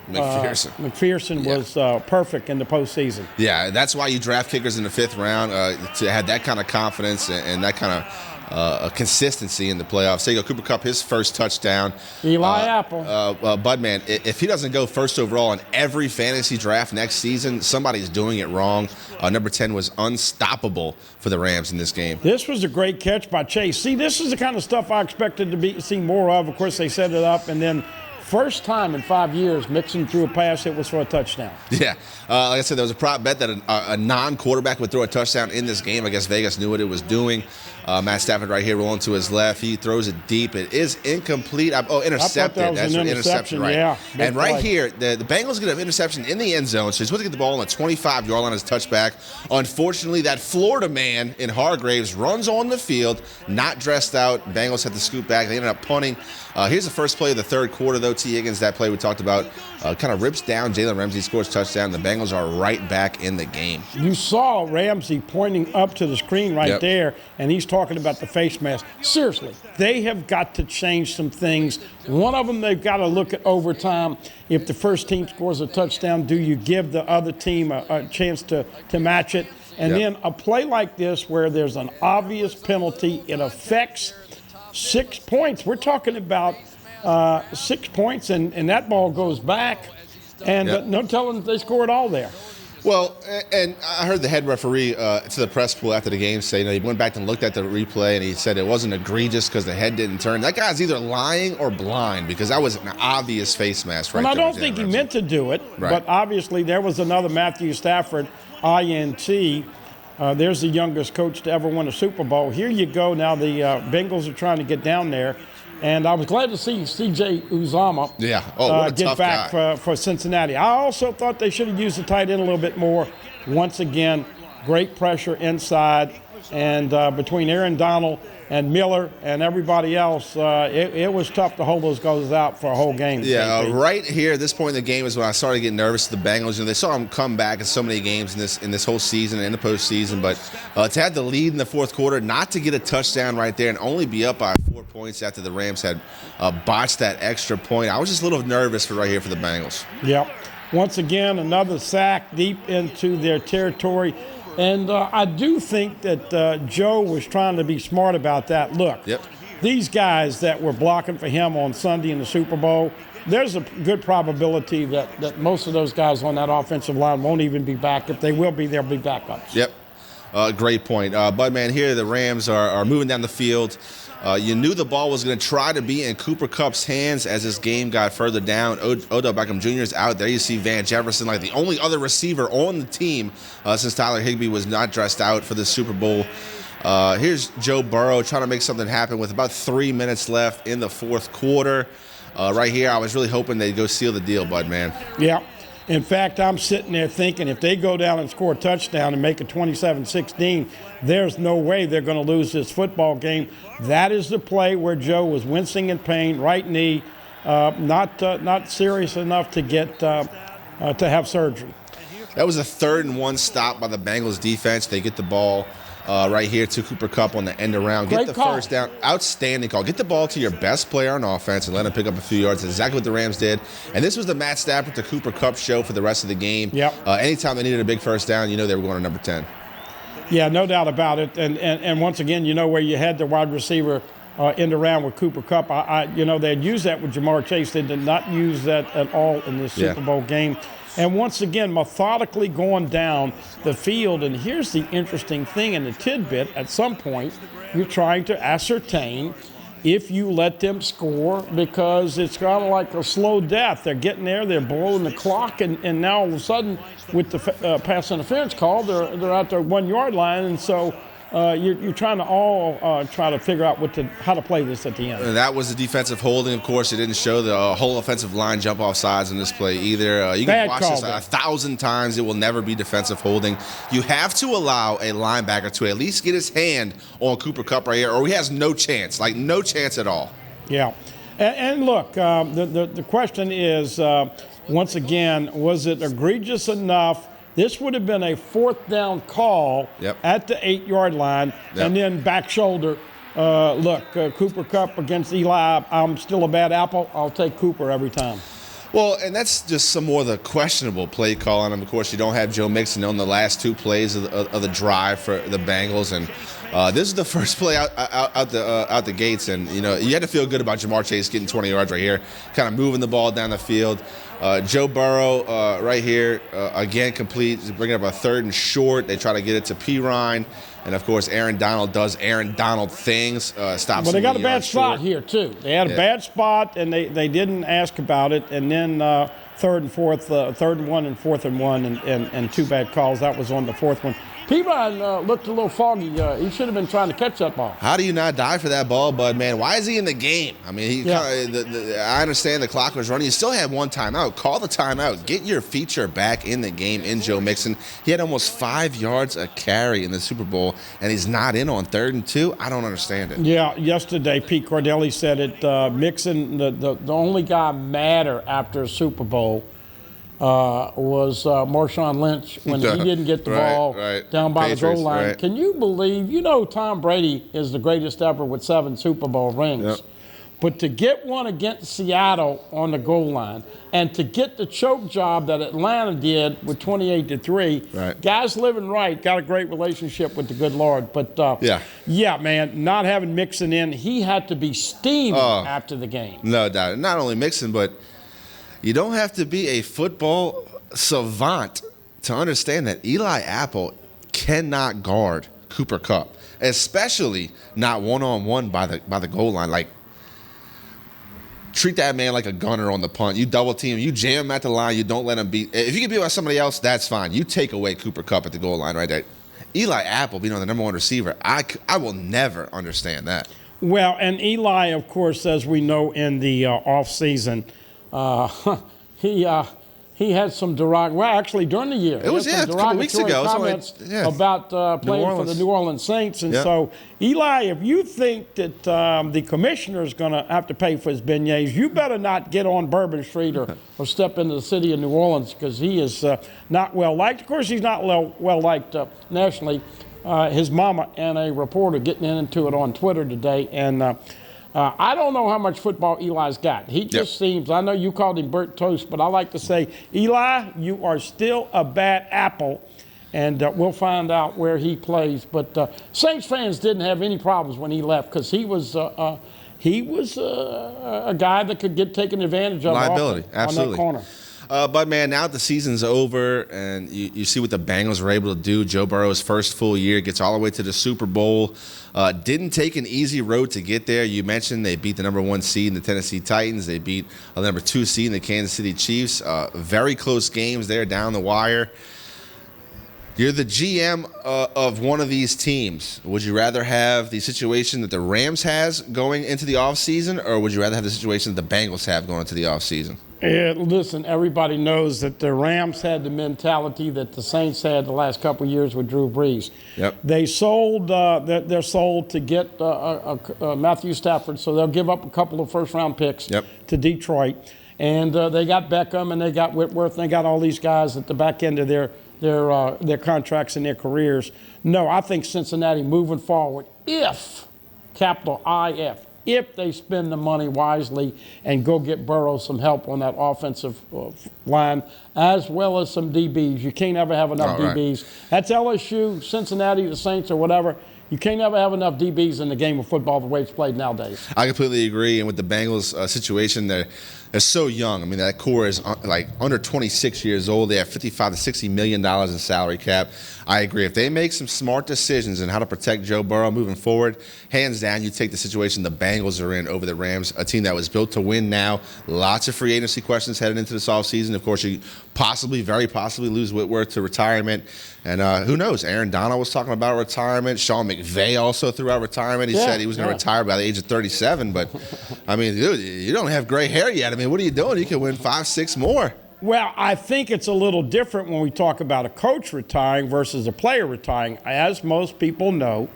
McPherson was perfect in the postseason. Yeah, that's why you draft kickers in the 5th round, to have that kind of confidence and that kind of consistency in the playoffs. There you go, Cooper Kupp, his first touchdown. Eli Apple. Budman, if he doesn't go first overall in every fantasy draft next season, somebody's doing it wrong. Number 10 was unstoppable for the Rams in this game. This was a great catch by Chase. See, this is the kind of stuff I expected to see more of. Of course, they set it up, and then first time in 5 years, Mixon threw a pass, it was for a touchdown. Yeah. Like I said, there was a prop bet that a non-quarterback would throw a touchdown in this game. I guess Vegas knew what it was doing. Matt Stafford right here rolling to his left. He throws it deep. It is incomplete. Intercepted. I thought that was an interception, right. Yeah. And right here, the Bengals get an interception in the end zone, so he's supposed to get the ball on the 25-yard line as touchback. Unfortunately, that Florida man in Hargraves runs on the field, not dressed out. Bengals had to scoot back. They ended up punting. Here's the first play of the third quarter, though. T. Higgins, that play we talked about, kind of rips down Jalen Ramsey, scores touchdown. The Bengals are right back in the game. You saw Ramsey pointing up to the screen right there, and he's talking about the face mask. Seriously, they have got to change some things. One of them, they've got to look at overtime. If the first team scores a touchdown, do you give the other team a chance to match it? And then a play like this where there's an obvious penalty, it affects 6 points. We're talking about 6 points, and that ball goes back, and no telling if they scored all there. Well, and I heard the head referee to the press pool after the game say, he went back and looked at the replay, and he said it wasn't egregious because the head didn't turn. That guy's either lying or blind because that was an obvious face mask right there. And I don't think he meant to do it, but obviously there was another Matthew Stafford INT. There's the youngest coach to ever win a Super Bowl. Here you go. Now the Bengals are trying to get down there. And I was glad to see C.J. Uzama what a get tough back guy. for Cincinnati. I also thought they should have used the tight end a little bit more. Once again, great pressure inside. And between Aaron Donald and Miller and everybody else, it was tough to hold those guys out for a whole game. Yeah, right here at this point in the game is when I started getting nervous. The Bengals, they saw them come back in so many games in this whole season and in the postseason, but to have the lead in the fourth quarter, not to get a touchdown right there and only be up by 4 points after the Rams had botched that extra point, I was just a little nervous right here for the Bengals. Yep. Once again, another sack deep into their territory. And I do think that Joe was trying to be smart about that. Look, these guys that were blocking for him on Sunday in the Super Bowl, there's a good probability that most of those guys on that offensive line won't even be back. If they will be, they'll be backups. Yep. Great point. Budman, here the Rams are moving down the field. You knew the ball was going to try to be in Cooper Kupp's hands as this game got further down. Odell Beckham Jr. is out there. You see Van Jefferson, like the only other receiver on the team since Tyler Higbee was not dressed out for the Super Bowl. Here's Joe Burrow trying to make something happen with about 3 minutes left in the fourth quarter. Right here, I was really hoping they'd go seal the deal, Budman. Yeah. In fact, I'm sitting there thinking if they go down and score a touchdown and make it 27-16, there's no way they're going to lose this football game. That is the play where Joe was wincing in pain, right knee, not serious enough to get to have surgery. That was a 3rd and 1 stop by the Bengals defense. They get the ball right here to Cooper Kupp on the end around. Get the first down. Outstanding call. Get the ball to your best player on offense and let him pick up a few yards. That's exactly what the Rams did. And this was the Matt Stafford to Cooper Kupp show for the rest of the game. Anytime they needed a big first down, they were going to number 10. Yeah, no doubt about it. And once again, where you had the wide receiver end around with Cooper Kupp, they had used that with Jamar Chase. They did not use that at all in this Super Bowl game. And once again, methodically going down the field. And here's the interesting thing in the tidbit. At some point, you're trying to ascertain if you let them score because it's kind of like a slow death. They're getting there. They're blowing the clock. And now all of a sudden, with the pass interference call, they're out their 1 yard line. And so you're trying to try to figure out how to play this at the end. And that was the defensive holding, of course. It didn't show the whole offensive line jump off sides in this play either. You can watch this 1,000 times. It will never be defensive holding. You have to allow a linebacker to at least get his hand on Cooper Kupp right here, or he has no chance, no chance at all. Yeah. And look, the question is, once again, was it egregious enough? This would have been a 4th down call at the 8 yard line, and then back shoulder. Cooper Kupp against Eli. I'm still a bad apple. I'll take Cooper every time. Well, and that's just some more of the questionable play calling. And of course, you don't have Joe Mixon on the last 2 plays of the drive for the Bengals, and this is the first play out the gates, and you had to feel good about Jamar Chase getting 20 yards right here, kind of moving the ball down the field. Joe Burrow right here again complete, bringing up a 3rd and short. They try to get it to Pirine, and of course Aaron Donald does Aaron Donald things. Stops. But they got a bad spot here too. They had a bad spot, and they didn't ask about it, and then 3rd and 4th, 3rd and 1 and 4th and 1, and 2 bad calls. That was on the 4th one. Pirine looked a little foggy. He should have been trying to catch that ball. How do you not die for that ball, Bud, man? Why is he in the game? I mean, I understand the clock was running. You still had 1 timeout. Call the timeout. Get your feature back in the game in Joe Mixon. He had almost 5 yards a carry in the Super Bowl, and he's not in on 3rd and 2. I don't understand it. Yeah, yesterday Pete Cordelli said it. Mixon, the only guy madder after a Super Bowl was Marshawn Lynch when he didn't get the ball down by the goal line. Right. Can you believe, Tom Brady is the greatest ever with 7 Super Bowl rings. But to get one against Seattle on the goal line and to get the choke job that Atlanta did with 28-3, guys living right, got a great relationship with the good Lord. But, man, not having Mixon in, he had to be steaming after the game. No doubt. Not only Mixon, but you don't have to be a football savant to understand that Eli Apple cannot guard Cooper Kupp, especially not one-on-one by the goal line. Treat that man like a gunner on the punt. You double team, you jam him at the line, you don't let him beat. If you can beat by somebody else, that's fine. You take away Cooper Kupp at the goal line right there. Eli Apple being on the number 1 receiver, I will never understand that. Well, and Eli, of course, as we know in the off season, he had some actually during the year. It was, a couple weeks ago. Comments about playing for the New Orleans Saints. And so, Eli, if you think that the commissioner is going to have to pay for his beignets, you better not get on Bourbon Street or step into the city of New Orleans, because he is not well liked. Of course, he's not well liked nationally. His mama and a reporter getting into it on Twitter today. And I don't know how much football Eli's got. He just seems, I know you called him Burt Toast, but I like to say, Eli, you are still a bad apple, and we'll find out where he plays. But Saints fans didn't have any problems when he left, because he was a guy that could get taken advantage of liability, absolutely. On that corner. But, man, now that the season's over and you see what the Bengals were able to do, Joe Burrow's first full year, gets all the way to the Super Bowl, didn't take an easy road to get there. You mentioned they beat the number 1 seed in the Tennessee Titans. They beat the number 2 seed in the Kansas City Chiefs. Very close games there down the wire. You're the GM of one of these teams. Would you rather have the situation that the Rams has going into the offseason, or would you rather have the situation that the Bengals have going into the offseason? Listen, everybody knows that the Rams had the mentality that the Saints had the last couple of years with Drew Brees. Yep. They sold, they're sold to get Matthew Stafford, so they'll give up a couple of first-round picks to Detroit. And they got Beckham, and they got Whitworth, and they got all these guys at the back end of their contracts and their careers. No, I think Cincinnati moving forward, if, capital IF, if they spend the money wisely and go get Burrow some help on that offensive line, as well as some DBs. You can't ever have enough DBs. Right. That's LSU, Cincinnati, the Saints, or whatever. You can't ever have enough DBs in the game of football the way it's played nowadays. I completely agree. And with the Bengals situation, they're so young. I mean, that core is like under 26 years old. They have $55 to $60 million in salary cap. I agree. If they make some smart decisions on how to protect Joe Burrow moving forward, hands down, you take the situation the Bengals are in over the Rams, a team that was built to win now. Lots of free agency questions headed into this offseason. Of course, you very possibly lose Whitworth to retirement. And who knows? Aaron Donald was talking about retirement. Sean McVay also threw out retirement. He said he was going to retire by the age of 37. But, I mean, dude, you don't have gray hair yet. I mean, what are you doing? You can win 5, 6 more. Well, I think it's a little different when we talk about a coach retiring versus a player retiring. As most people know,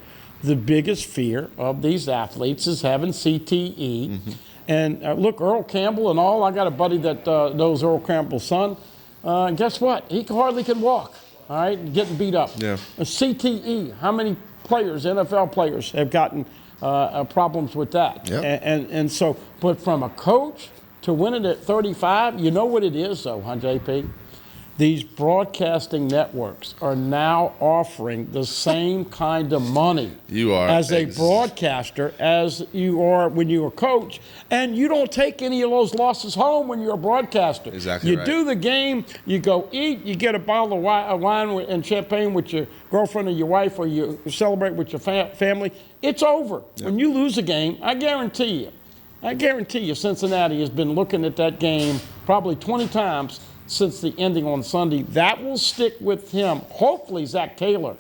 the biggest fear of these athletes is having CTE. Mm-hmm. And look, Earl Campbell and all, I got a buddy that knows Earl Campbell's son. And guess what? He hardly can walk, all right, getting beat up. Yeah. A CTE, how many players, NFL players, have gotten problems with that? Yep. And so, but from a coach to win it at 35, you know what it is, though, huh, JP? These broadcasting networks are now offering the same kind of money as a broadcaster as you are when you're a coach, and you don't take any of those losses home when you're a broadcaster. Exactly. You do the game, you go eat, you get a bottle of wine and champagne with your girlfriend or your wife, or you celebrate with your family. It's over. Yep. When you lose a game, I guarantee you Cincinnati has been looking at that game probably 20 times since the ending on Sunday. That will stick with him. Hopefully Zach Taylor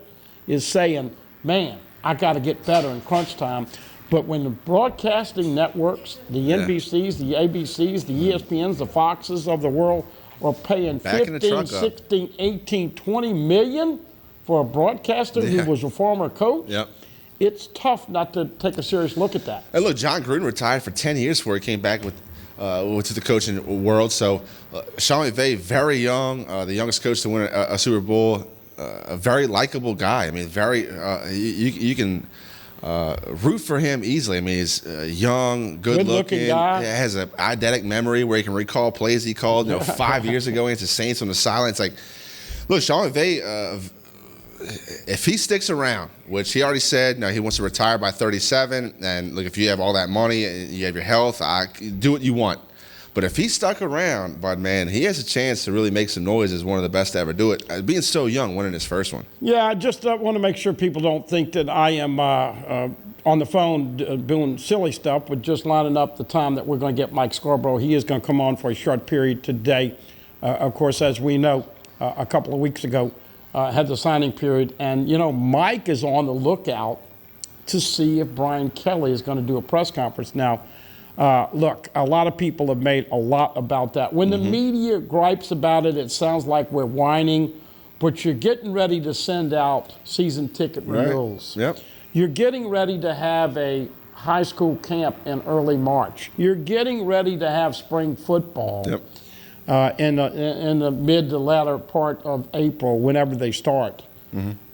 is saying, man, I got to get better in crunch time. But when the broadcasting networks, the NBCs, the ABCs, the ESPNs, the Foxes of the world are paying 15, 16, 18, 20 million for a broadcaster who was a former coach, it's tough not to take a serious look at that. And look, John Gruden retired for 10 years before he came back to the coaching world. So Sean McVay, very young, the youngest coach to win a Super Bowl, a very likable guy. I mean, you can root for him easily. I mean, he's young, good-looking guy. Has an eidetic memory where he can recall plays he called 5 years ago against the Saints on the sideline. It's like, look, Sean McVay, if he sticks around, which he already said, he wants to retire by 37, and look, if you have all that money, you have your health, do what you want. But if he stuck around, Bud, man, he has a chance to really make some noise as one of the best to ever do it. Being so young, winning his first one. Yeah, I just want to make sure people don't think that I am on the phone doing silly stuff, but just lining up the time that we're going to get Mike Scarborough. He is going to come on for a short period today. Of course, as we know, a couple of weeks ago, had the signing period. And, Mike is on the lookout to see if Brian Kelly is going to do a press conference. Now, look, a lot of people have made a lot about that. When the media gripes about it, it sounds like we're whining, but you're getting ready to send out season ticket renewals. Yep. You're getting ready to have a high school camp in early March. You're getting ready to have spring football in the mid to latter part of April, whenever they start.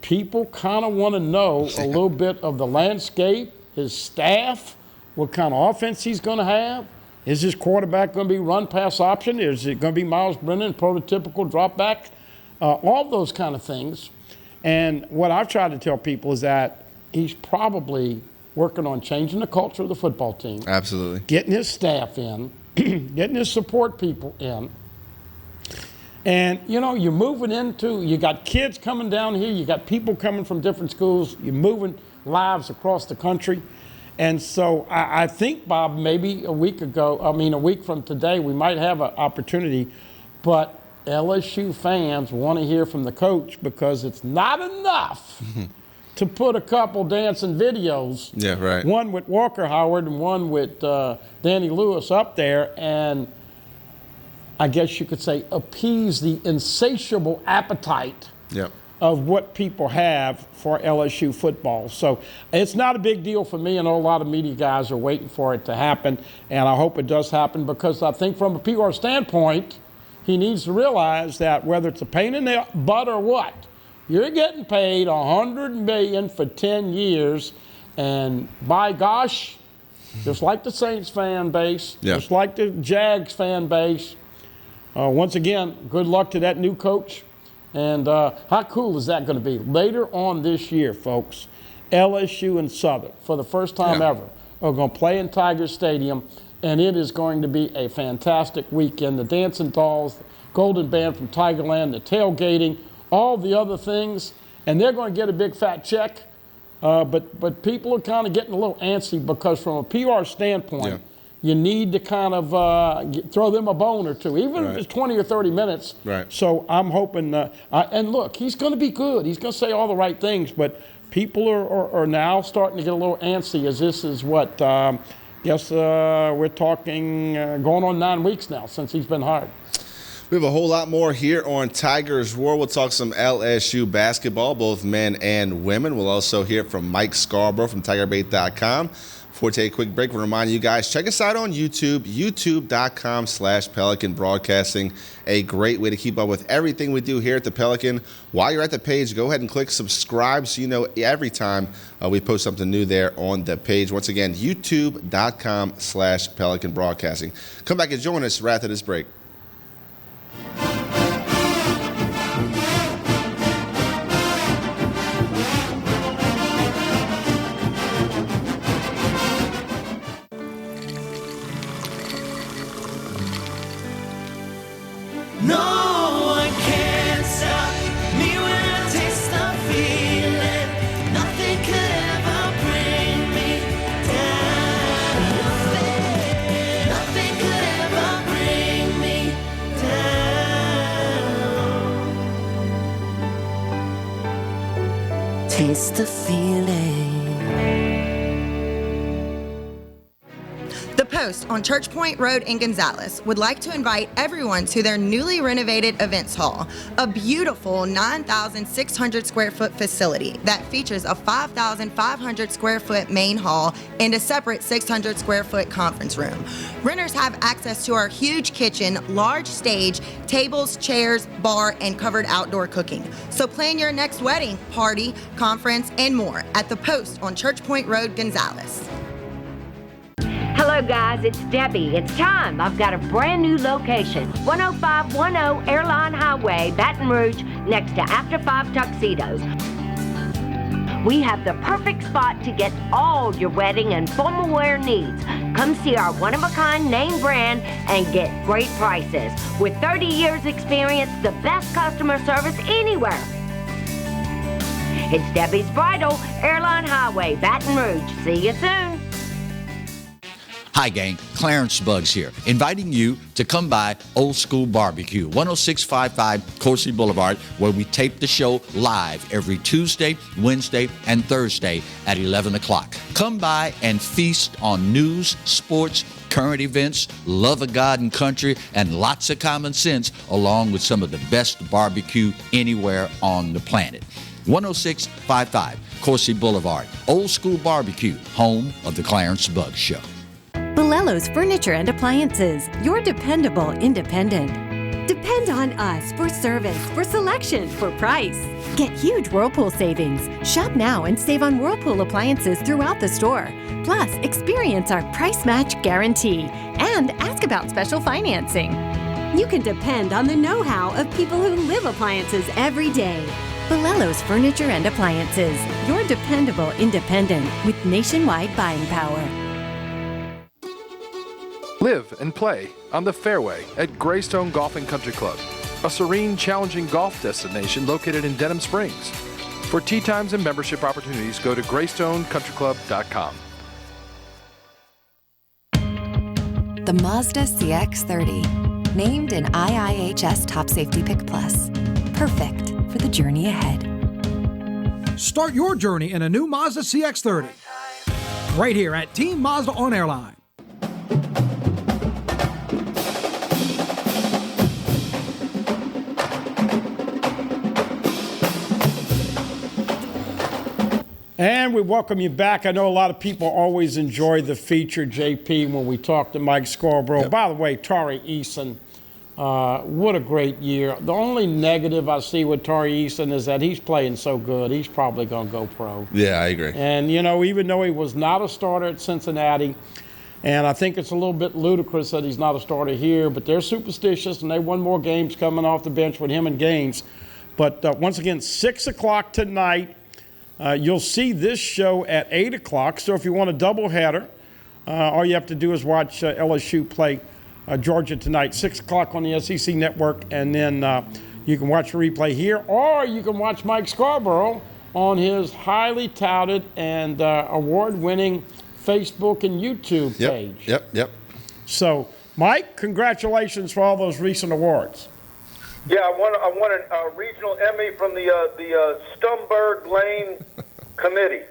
People kind of want to know a little bit of the landscape, his staff, what kind of offense he's going to have. Is his quarterback going to be run-pass option? Is it going to be Miles Brennan, prototypical drop back? All those kind of things. And what I've tried to tell people is that he's probably working on changing the culture of the football team. Absolutely. Getting his staff in, getting his support people in. And, you know, you're moving into, you got kids coming down here, you got people coming from different schools, you're moving lives across the country. And so I think, Bob, maybe a week from today, we might have an opportunity, but LSU fans want to hear from the coach, because it's not enough to put a couple dancing videos, one with Walker Howard and one with Danny Lewis up there, and I guess you could say appease the insatiable appetite of what people have for LSU football. So it's not a big deal for me. I know a lot of media guys are waiting for it to happen, and I hope it does happen, because I think from a PR standpoint, he needs to realize that whether it's a pain in the butt or what, you're getting paid $100 million for 10 years, and by gosh, just like the Saints fan base, just like the Jags fan base, once again, good luck to that new coach. And how cool is that going to be? Later on this year, folks, LSU and Southern, for the first time ever, are going to play in Tiger Stadium, and it is going to be a fantastic weekend. The Dancing Dolls, the Golden Band from Tigerland, the tailgating, all the other things, and they're going to get a big fat check. But people are kind of getting a little antsy, because from a PR standpoint, you need to kind of throw them a bone or two, even if it's 20 or 30 minutes. So I'm hoping, and look, he's going to be good. He's going to say all the right things, but people are now starting to get a little antsy, as this is what, we're talking going on 9 weeks now since he's been hired. We have a whole lot more here on Tigers Roar. We'll talk some LSU basketball, both men and women. We'll also hear from Mike Scarborough from TigerBait.com. Before we take a quick break, we'll remind you guys, check us out on YouTube, youtube.com/Pelican Broadcasting. A great way to keep up with everything we do here at the Pelican. While you're at the page, go ahead and click subscribe so you know every time we post something new there on the page. Once again, youtube.com/Pelican Broadcasting. Come back and join us right after this break. Taste the feeling. The Post on Church Point Road in Gonzales would like to invite everyone to their newly renovated events hall, a beautiful 9,600 square foot facility that features a 5,500 square foot main hall and a separate 600 square foot conference room. Renters have access to our huge kitchen, large stage, tables, chairs, bar, and covered outdoor cooking. So plan your next wedding, party, conference, and more at The Post on Church Point Road, Gonzales. Hello guys, it's Debbie. It's time. I've got a brand new location. 10510 Airline Highway, Baton Rouge, next to After 5 Tuxedos. We have the perfect spot to get all your wedding and formal wear needs. Come see our one-of-a-kind name brand and get great prices. With 30 years experience, the best customer service anywhere. It's Debbie's Bridal, Airline Highway, Baton Rouge. See you soon. Hi, gang. Clarence Buggs here, inviting you to come by Old School Barbecue, 10655 Coursey Boulevard, where we tape the show live every Tuesday, Wednesday, and Thursday at 11 o'clock. Come by and feast on news, sports, current events, love of God and country, and lots of common sense, along with some of the best barbecue anywhere on the planet. 10655 Coursey Boulevard, Old School Barbecue, home of the Clarence Buggs Show. Bolello's Furniture and Appliances, your dependable independent. Depend on us for service, for selection, for price. Get huge Whirlpool savings. Shop now and save on Whirlpool appliances throughout the store. Plus, experience our price match guarantee and ask about special financing. You can depend on the know-how of people who live appliances every day. Bolello's Furniture and Appliances, your dependable independent with nationwide buying power. Live and play on the fairway at Greystone Golf and Country Club, a serene, challenging golf destination located in Denham Springs. For tee times and membership opportunities, go to greystonecountryclub.com. The Mazda CX-30, named an IIHS Top Safety Pick Plus. Perfect for the journey ahead. Start your journey in a new Mazda CX-30 right here at Team Mazda on Airline. And we welcome you back. I know a lot of people always enjoy the feature, JP, when we talk to Mike Scarborough. Yep. By the way, Tari Eason, what a great year. The only negative I see with Tari Eason is that he's playing so good, he's probably going to go pro. Yeah, I agree. And, you know, even though he was not a starter at Cincinnati, and I think it's a little bit ludicrous that he's not a starter here, but they're superstitious, and they won more games coming off the bench with him and Gaines. But once again, 6 o'clock tonight. You'll see this show at 8 o'clock. So if you want a doubleheader, all you have to do is watch LSU play Georgia tonight, 6 o'clock on the SEC Network. And then you can watch the replay here, or you can watch Mike Scarborough on his highly touted and award-winning Facebook and YouTube page. Yep. So, Mike, congratulations for all those recent awards. Yeah, I won a regional Emmy from the Stumberg Lane Committee.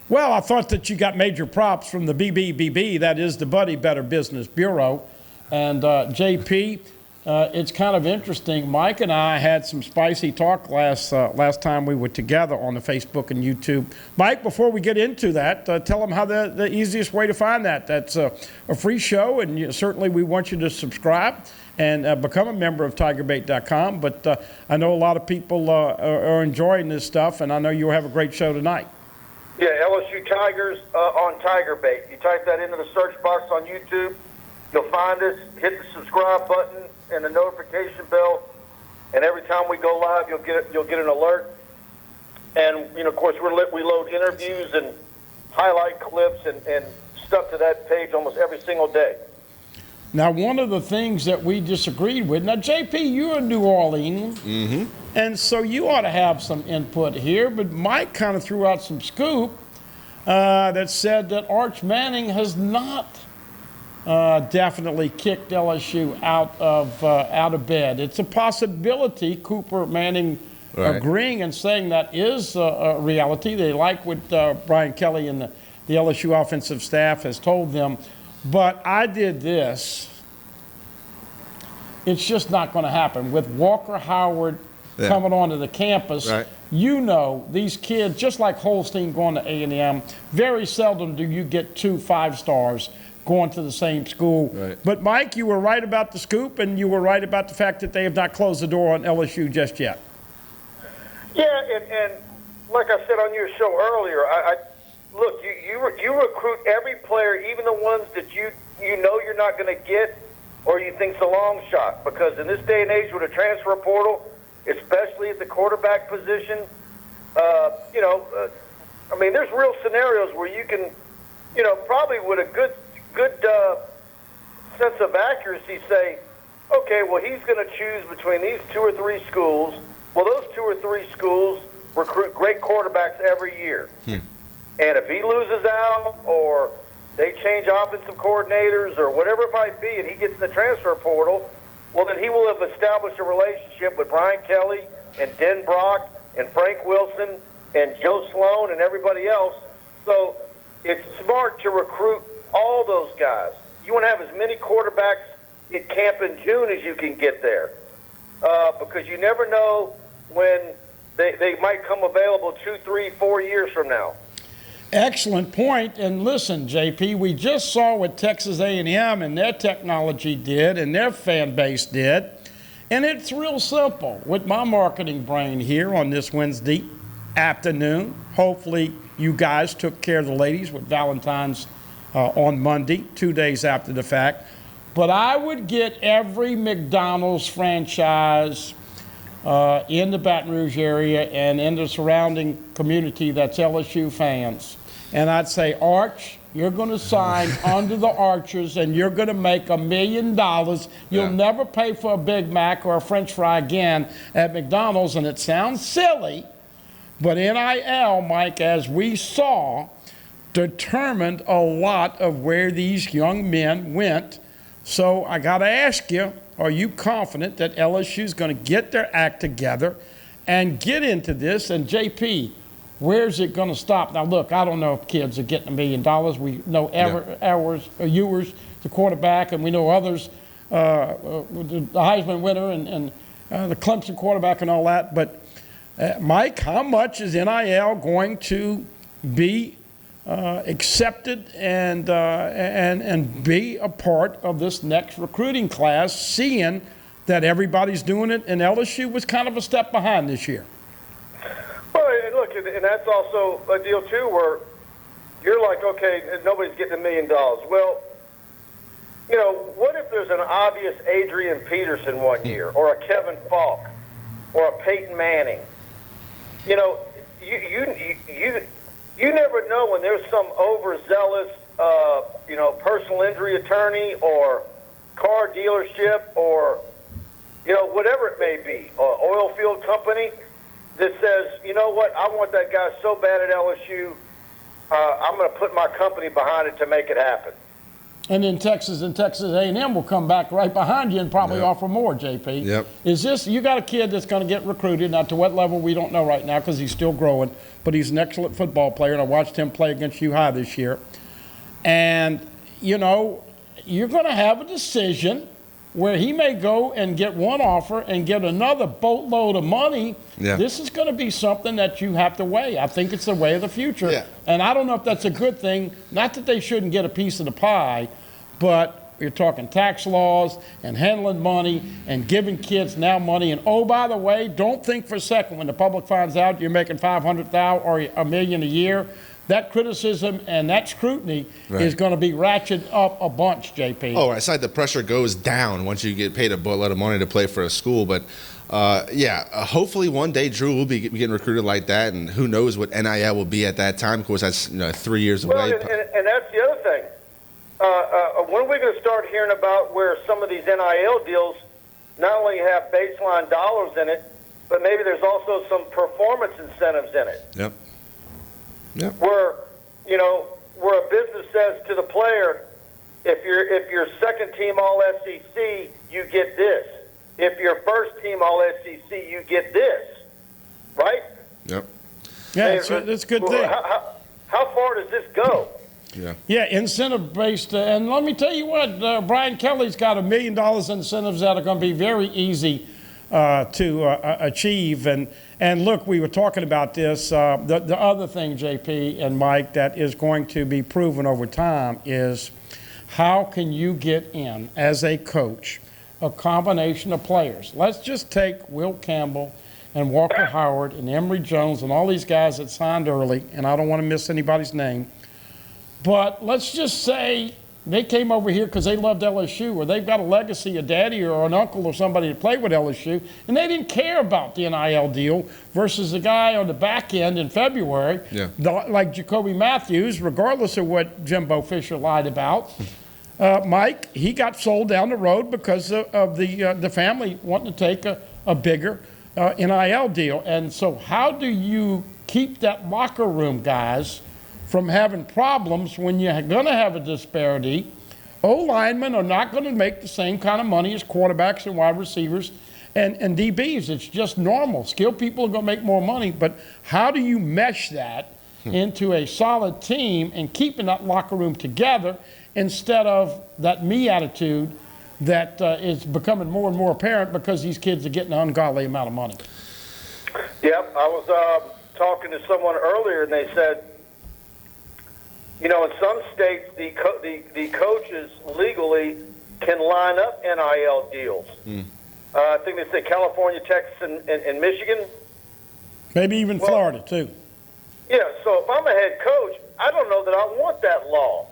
Well, I thought that you got major props from the BBBB, that is the Buddy Better Business Bureau. And JP, it's kind of interesting. Mike and I had some spicy talk last time we were together on the Facebook and YouTube. Mike, before we get into that, tell them how the easiest way to find that. That's a free show, and certainly we want you to subscribe and become a member of TigerBait.com. But I know a lot of people are enjoying this stuff, and I know you'll have a great show tonight. Yeah, LSU Tigers on TigerBait. You type that into the search box on YouTube, you'll find us. Hit the subscribe button and the notification bell, and every time we go live, you'll get an alert. And of course, we load interviews and highlight clips and stuff to that page almost every single day. Now, one of the things that we disagreed with, now, JP, you're in New Orleans, and so you ought to have some input here, but Mike kind of threw out some scoop that said that Arch Manning has not definitely kicked LSU out of bed. It's a possibility, Cooper Manning agreeing and saying that is a reality. They like what Brian Kelly and the LSU offensive staff has told them. But I did this. It's just not going to happen. With Walker Howard coming onto the campus, you know these kids, just like Holstein going to A&M, very seldom do you get 2 5-stars going to the same school. But, Mike, you were right about the scoop, and you were right about the fact that they have not closed the door on LSU just yet. Yeah, and like I said on your show earlier, look, you recruit every player, even the ones that you know you're not going to get or you think's a long shot. Because in this day and age with a transfer portal, especially at the quarterback position, I mean, there's real scenarios where you can, probably with a good sense of accuracy say, okay, well, he's going to choose between these 2 or 3 schools. Well, those 2 or 3 schools recruit great quarterbacks every year. And if he loses out or they change offensive coordinators or whatever it might be, and he gets in the transfer portal, well, then he will have established a relationship with Brian Kelly and Den Brock and Frank Wilson and Joe Sloan and everybody else. So it's smart to recruit all those guys. You want to have as many quarterbacks at camp in June as you can get there, because you never know when they might come available 2, 3, 4 years from now. Excellent point. And listen, JP, we just saw what Texas A&M and their technology did and their fan base did. And it's real simple. With my marketing brain here on this Wednesday afternoon, hopefully you guys took care of the ladies with Valentine's on Monday, 2 days after the fact. But I would get every McDonald's franchise in the Baton Rouge area and in the surrounding community that's LSU fans. And I'd say, Arch, you're going to sign under the Archers and you're going to make $1 million. You'll never pay for a Big Mac or a French fry again at McDonald's. And it sounds silly, but NIL, Mike, as we saw, determined a lot of where these young men went. So I got to ask you, are you confident that LSU is going to get their act together and get into this? And JP, where's it going to stop? Now, look, I don't know if kids are getting $1 million. We know Ewers, the quarterback, and we know others, the Heisman winner and the Clemson quarterback and all that. But, Mike, how much is NIL going to be accepted and be a part of this next recruiting class, seeing that everybody's doing it, and LSU was kind of a step behind this year? Well, and look, and that's also a deal, too, where you're like, okay, nobody's getting $1 million. Well, you know, what if there's an obvious Adrian Peterson one year, or a Kevin Falk, or a Peyton Manning? You know, you never know when there's some overzealous, personal injury attorney or car dealership or, whatever it may be, oil field company that says, you know what, I want that guy so bad at LSU, I'm going to put my company behind it to make it happen. And then Texas A&M will come back right behind you and probably offer more, JP. Yep. Is this, you got a kid that's going to get recruited, now to what level we don't know right now because he's still growing, but he's an excellent football player, and I watched him play against U High this year. And, you're going to have a decision where he may go and get one offer and get another boatload of money. Yeah. This is going to be something that you have to weigh. I think it's the way of the future. Yeah. And I don't know if that's a good thing. Not that they shouldn't get a piece of the pie, but you're talking tax laws and handling money and giving kids now money. And, oh, by the way, don't think for a second when the public finds out you're making $500,000 or $1 million a year, that criticism and that scrutiny is going to be ratcheted up a bunch, JP. Oh, it's like the pressure goes down once you get paid a boatload of money to play for a school. But, hopefully one day Drew will be getting recruited like that, and who knows what NIL will be at that time. Of course, that's 3 years away. And that's the other thing. When are we going to start hearing about where some of these NIL deals not only have baseline dollars in it, but maybe there's also some performance incentives in it? Yep. Where a business says to the player, if you're second team All SEC, you get this. If you're first team All SEC, you get this. Right? Yep. Yeah, it's a good thing. How far does this go? Yeah, incentive-based. And let me tell you what, Brian Kelly's got $1 million incentives that are going to be very easy to achieve. And look, we were talking about this. The other thing, JP and Mike, that is going to be proven over time is how can you get in, as a coach, a combination of players. Let's just take Will Campbell and Walker Howard and Emory Jones and all these guys that signed early, and I don't want to miss anybody's name. But let's just say they came over here because they loved LSU, or they've got a legacy, a daddy or an uncle or somebody to play with LSU, and they didn't care about the NIL deal versus the guy on the back end in February, like Jacoby Matthews, regardless of what Jimbo Fisher lied about. Mike, he got sold down the road because of the family wanting to take a bigger NIL deal. And so how do you keep that locker room, guys, from having problems when you're going to have a disparity. O-linemen are not going to make the same kind of money as quarterbacks and wide receivers and DBs. It's just normal. Skilled people are going to make more money, but how do you mesh that into a solid team and keeping that locker room together instead of that me attitude that is becoming more and more apparent because these kids are getting an ungodly amount of money? Yep, I was talking to someone earlier, and they said, you know, in some states, the coaches legally can line up NIL deals. I think they say California, Texas, and Michigan. Maybe even Florida, too. Yeah, so if I'm a head coach, I don't know that I want that law.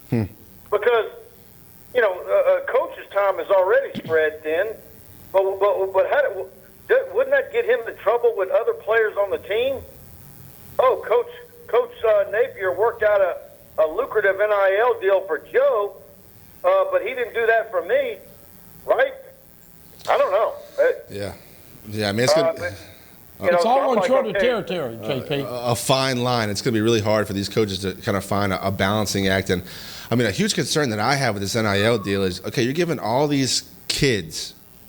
Because, you know, a coach's time is already spread thin. But wouldn't that get him in trouble with other players on the team? Oh, Coach Napier worked out a lucrative NIL deal for Joe, but he didn't do that for me, right? I don't know. Yeah, I mean, it's good. It's all uncharted territory, JP. A fine line. It's going to be really hard for these coaches to kind of find a balancing act. And, I mean, a huge concern that I have with this NIL deal is, okay, you're giving all these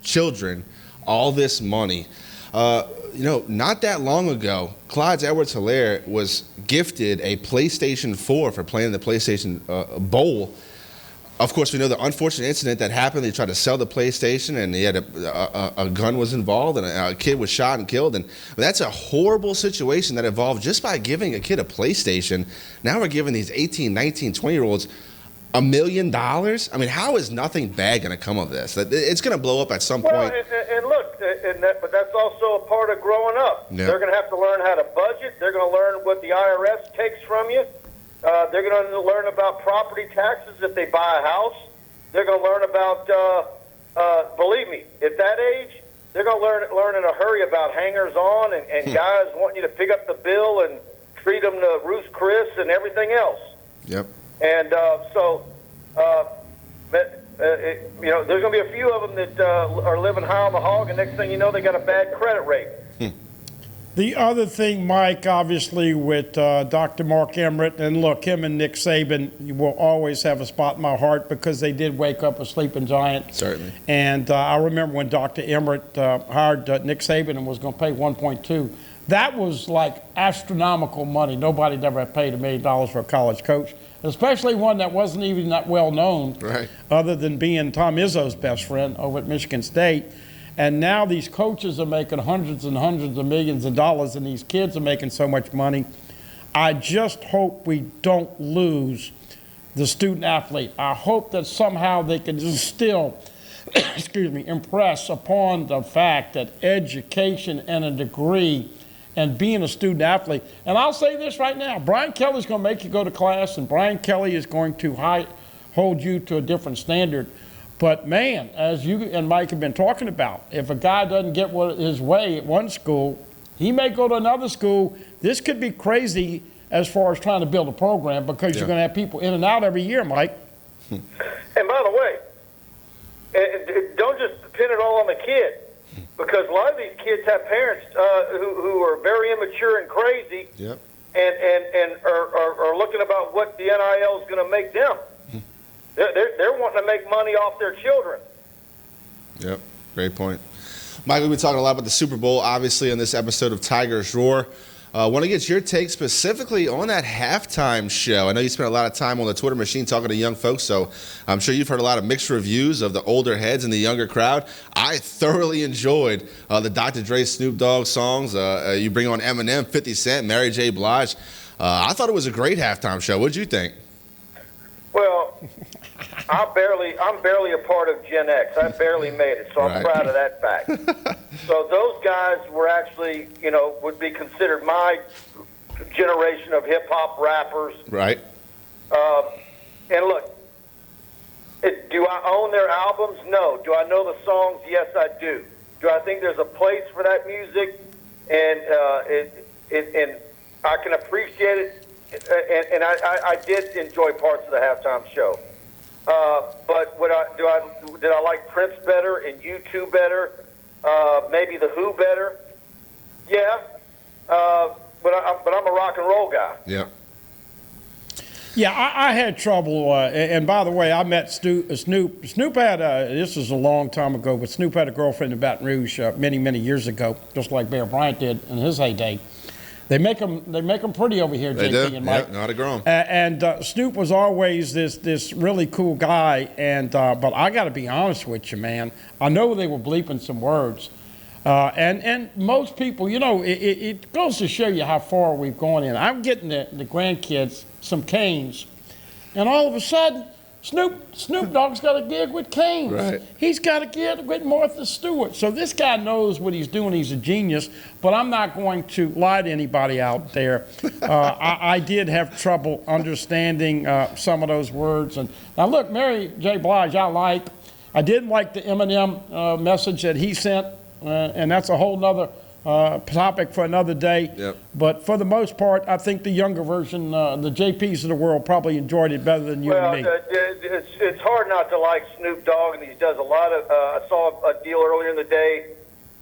children, all this money. You know, not that long ago, Clyde Edwards-Helaire was gifted a PlayStation 4 for playing the PlayStation Bowl. Of course, we know the unfortunate incident that happened. They tried to sell the PlayStation, and he had a gun was involved, and a kid was shot and killed. And that's a horrible situation that evolved just by giving a kid a PlayStation. Now we're giving these 18, 19, 20-year-olds $1 million. I mean, how is nothing bad going to come of this? It's going to blow up at some point. And look, but that's also a part of growing up. Yeah. They're going to have to learn how to budget. They're going to learn what the IRS takes from you. They're going to learn about property taxes if they buy a house. They're going to learn about, believe me, at that age, they're going to learn in a hurry about hangers-on and guys wanting you to pick up the bill and treat them to Ruth's Chris and everything else. Yep. And you know, there's going to be a few of them that are living high on the hog, and next thing you know, they got a bad credit rate. The other thing, Mike, obviously with Dr. Mark Emmert, and look, him and Nick Saban will always have a spot in my heart because they did wake up a sleeping giant. Certainly. And I remember when Dr. Emmert hired Nick Saban and was going to pay $1.2. That was like astronomical money. Nobody'd ever paid $1 million for a college coach, especially one that wasn't even that well known, right, other than being Tom Izzo's best friend over at Michigan State. And now these coaches are making hundreds and hundreds of millions of dollars, and these kids are making so much money. I just hope we don't lose the student athlete. I hope that somehow they can just still, impress upon the fact that education and a degree and being a student athlete. And I'll say this right now, Brian Kelly's going to make you go to class, and Brian Kelly is going to hold you to a different standard. But, man, as you and Mike have been talking about, if a guy doesn't get his way at one school, he may go to another school. This could be crazy as far as trying to build a program because you're going to have people in and out every year, Mike. And by the way, don't just pin it all on the kid, because a lot of these kids have parents who are very immature and crazy, yep, and are looking about what the NIL is going to make them. They're wanting to make money off their children. Yep, great point. Mike, we've been talking a lot about the Super Bowl, obviously, on this episode of Tigers Roar. I want to get your take specifically on that halftime show. I know you spent a lot of time on the Twitter machine talking to young folks, so I'm sure you've heard a lot of mixed reviews of the older heads and the younger crowd. I thoroughly enjoyed the Dr. Dre, Snoop Dogg songs. You bring on Eminem, 50 Cent, Mary J. Blige. I thought it was a great halftime show. What did you think? Well, I'm barely a part of Gen X. I barely made it, so I'm proud of that fact. So those guys were actually, would be considered my generation of hip-hop rappers. Right. And look, do I own their albums? No. Do I know the songs? Yes, I do. Do I think there's a place for that music? And I can appreciate it. And I did enjoy parts of the halftime show. But did I like Prince better and U2 better? Maybe The Who better? Yeah. But I'm a rock and roll guy. Yeah. Yeah, I had trouble. And by the way, I met Snoop. Snoop had, this was a long time ago, but Snoop had a girlfriend in Baton Rouge many, many years ago, just like Bear Bryant did in his heyday. They make them pretty over here, They JP do. and Mike. Yep, not a grown. And Snoop was always this really cool guy. And but I got to be honest with you, man. I know they were bleeping some words. And most people, you know, it goes to show you how far we've gone in. I'm getting the grandkids some canes, and all of a sudden, Snoop Dogg's got a gig with Canes. Right. He's got a gig with Martha Stewart. So this guy knows what he's doing. He's a genius, but I'm not going to lie to anybody out there. I did have trouble understanding some of those words. And now look, Mary J. Blige, I did like the Eminem message that he sent. And that's a whole nother topic for another day. Yep. But for the most part, I think the younger version, the JPs of the world, probably enjoyed it better than you and me. It's hard not to like Snoop Dogg, and he does a lot of. I saw a deal earlier in the day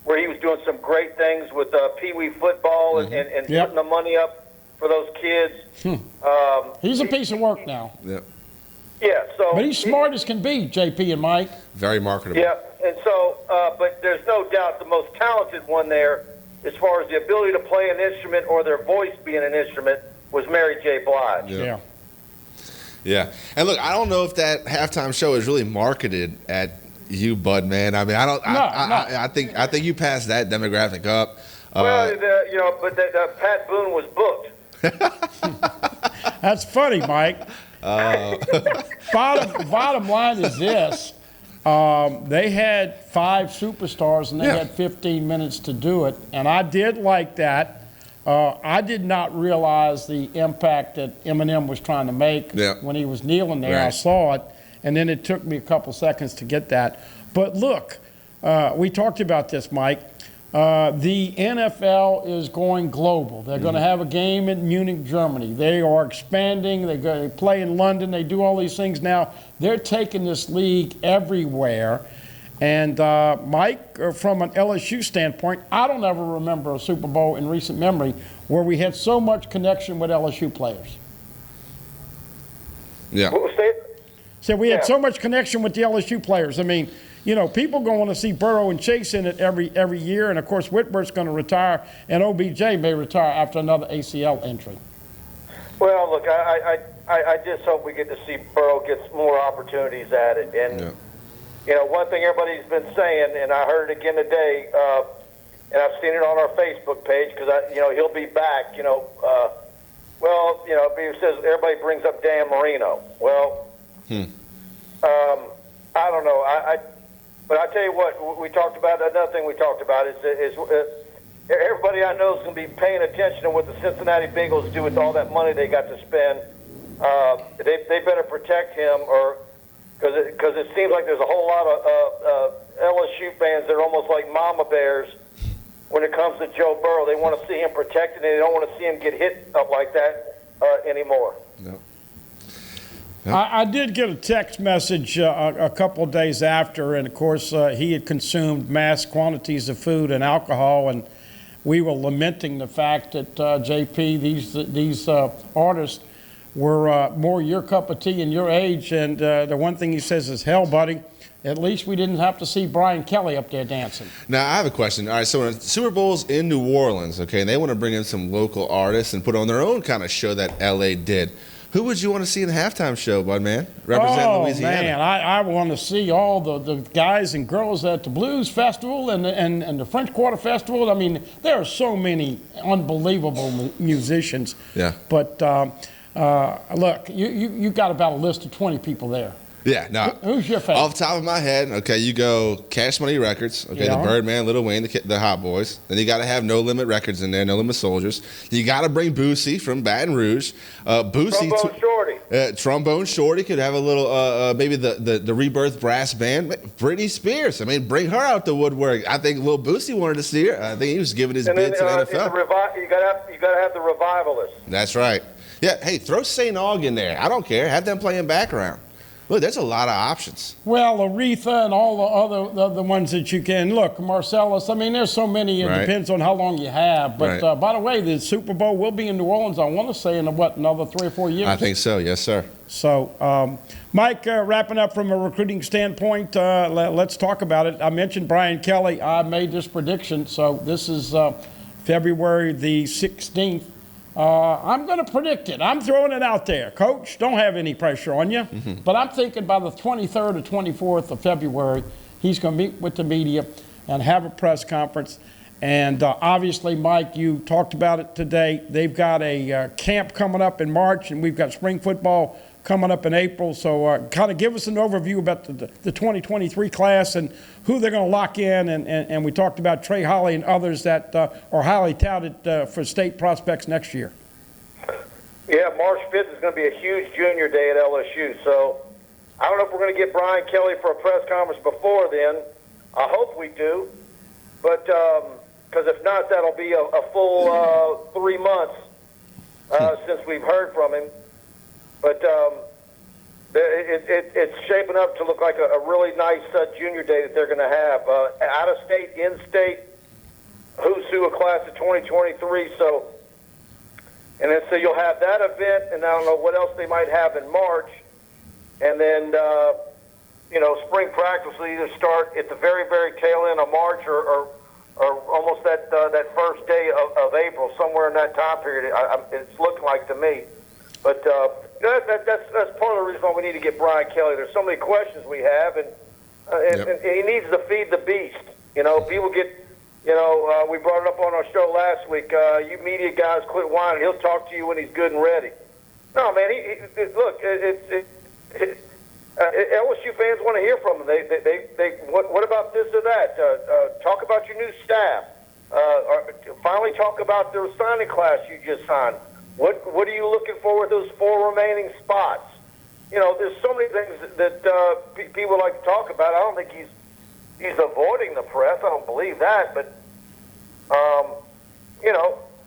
where he was doing some great things with Pee Wee football and putting the money up for those kids. He's a piece of work now. Yep. Yeah. So, but he's smart as can be, JP and Mike. Very marketable. Yeah. And so, but there's no doubt the most talented one there, as far as the ability to play an instrument or their voice being an instrument, was Mary J. Blige. Yeah. Yeah. And look, I don't know if that halftime show is really marketed at you, Bud, man. I mean, I don't. I think you passed that demographic up. Well, but Pat Boone was booked. That's funny, Mike. Bottom line is this. They had 5 superstars, and they had 15 minutes to do it, and I did like that. I did not realize the impact that Eminem was trying to make when he was kneeling there. Right. I saw it, and then it took me a couple seconds to get that. But look, we talked about this, Mike. The NFL is going global. They're going to have a game in Munich, Germany. They are expanding. They play in London. They do all these things now. They're taking this league everywhere. And Mike, from an LSU standpoint, I don't ever remember a Super Bowl in recent memory where we had so much connection with LSU players. Yeah. What was that? So we had so much connection with the LSU players. I mean, you know, people going to see Burrow and Chase in it every year, and of course Whitworth's going to retire, and OBJ may retire after another ACL injury. Well, look, I just hope we get to see Burrow get more opportunities at it. And you know, one thing everybody's been saying, and I heard it again today, and I've seen it on our Facebook page because he'll be back. It says everybody brings up Dan Marino. Well, I don't know. But I tell you what, we talked about, another thing we talked about is everybody I know is going to be paying attention to what the Cincinnati Bengals do with all that money they got to spend. They better protect him, or because it seems like there's a whole lot of LSU fans that are almost like mama bears when it comes to Joe Burrow. They want to see him protected, and they don't want to see him get hit up like that anymore. No. I did get a text message a couple of days after, and of course he had consumed mass quantities of food and alcohol, and we were lamenting the fact that JP, these artists were more your cup of tea and your age, and the one thing he says is, hell, buddy, at least we didn't have to see Brian Kelly up there dancing. Now, I have a question. All right, so when the Super Bowl's in New Orleans, okay, and they want to bring in some local artists and put on their own kind of show that L.A. did, who would you want to see in the halftime show, Bud, man? Represent Louisiana. Man, I want to see all the guys and girls at the Blues Festival and the French Quarter Festival. I mean, there are so many unbelievable musicians. Yeah. But look, you got about a list of 20 people there. Yeah, no. Who's your favorite? Off the top of my head, okay, you go Cash Money Records, okay, the Birdman, Lil Wayne, the Hot Boys. Then you got to have No Limit Records in there, No Limit Soldiers. You got to bring Boosie from Baton Rouge. Trombone Shorty. Trombone Shorty could have a little, maybe the Rebirth Brass Band. Britney Spears, I mean, bring her out the woodwork. I think Lil Boosie wanted to see her. I think he was giving his bid to the NFL. You got to have the Revivalists. That's right. Yeah, hey, throw St. Aug in there. I don't care. Have them playing background. Look, there's a lot of options. Well, Aretha and all the other the ones that you can. Look, Marcellus, I mean, there's so many. It depends on how long you have. But, by the way, the Super Bowl will be in New Orleans, I want to say, in, another 3 or 4 years? I think so, yes, sir. So, Mike, wrapping up from a recruiting standpoint, let's talk about it. I mentioned Brian Kelly. I made this prediction. So this is February the 16th. I'm going to predict it. I'm throwing it out there. Coach, don't have any pressure on you. But I'm thinking by the 23rd or 24th of February, he's going to meet with the media and have a press conference. And obviously, Mike, you talked about it today. They've got a camp coming up in March, and we've got spring football coming up in April. So kind of give us an overview about the 2023 class and who they're going to lock in. And we talked about Trey Holly and others that are highly touted for state prospects next year. Yeah, March 5th is going to be a huge junior day at LSU. So I don't know if we're going to get Brian Kelly for a press conference before then. I hope we do. But because if not, that'll be a full 3 months since we've heard from him. But it's shaping up to look like a really nice junior day that they're going to have. Out of state, in state, who's who, a class of 2023. So you'll have that event, and I don't know what else they might have in March. And then, spring practice will either start at the very, very tail end of March or almost that first day of April, somewhere in that time period. It's looking like to me. But that's part of the reason why we need to get Brian Kelly. There's so many questions we have, and he needs to feed the beast. People get, we brought it up on our show last week. You media guys quit whining. He'll talk to you when he's good and ready. No, man. Look, LSU fans want to hear from him. What about this or that? Talk about your new staff. Finally, talk about the signing class you just signed. What are you looking for with those 4 remaining spots? There's so many things that people like to talk about. I don't think he's avoiding the press. I don't believe that. But,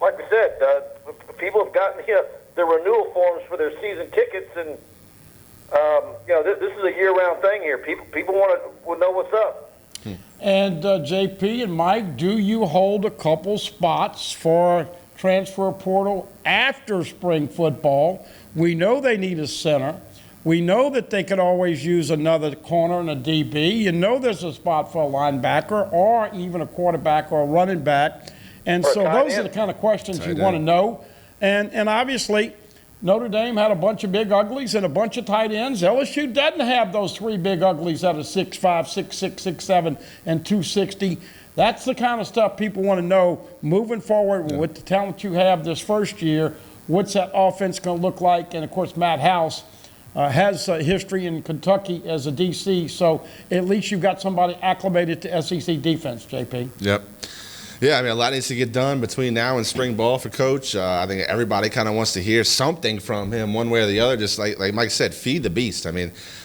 like I said, people have gotten the renewal forms for their season tickets, and this is a year-round thing here. People want to know what's up. And JP and Mike, do you hold a couple spots for transfer portal after spring football? We know they need a center. We know that they could always use another corner and a DB. There's a spot for a linebacker or even a quarterback or a running back. And so those are the kind of questions you want to know. And obviously, Notre Dame had a bunch of big uglies and a bunch of tight ends. LSU doesn't have those 3 big uglies that are 6'5", 6'6", 6'7", and 260. That's the kind of stuff people want to know moving forward with the talent you have this first year. What's that offense going to look like? And, of course, Matt House has history in Kentucky as a DC, so at least you've got somebody acclimated to SEC defense, JP. Yep. Yeah, a lot needs to get done between now and spring ball for Coach. I think everybody kind of wants to hear something from him one way or the other, just like Mike said, feed the beast.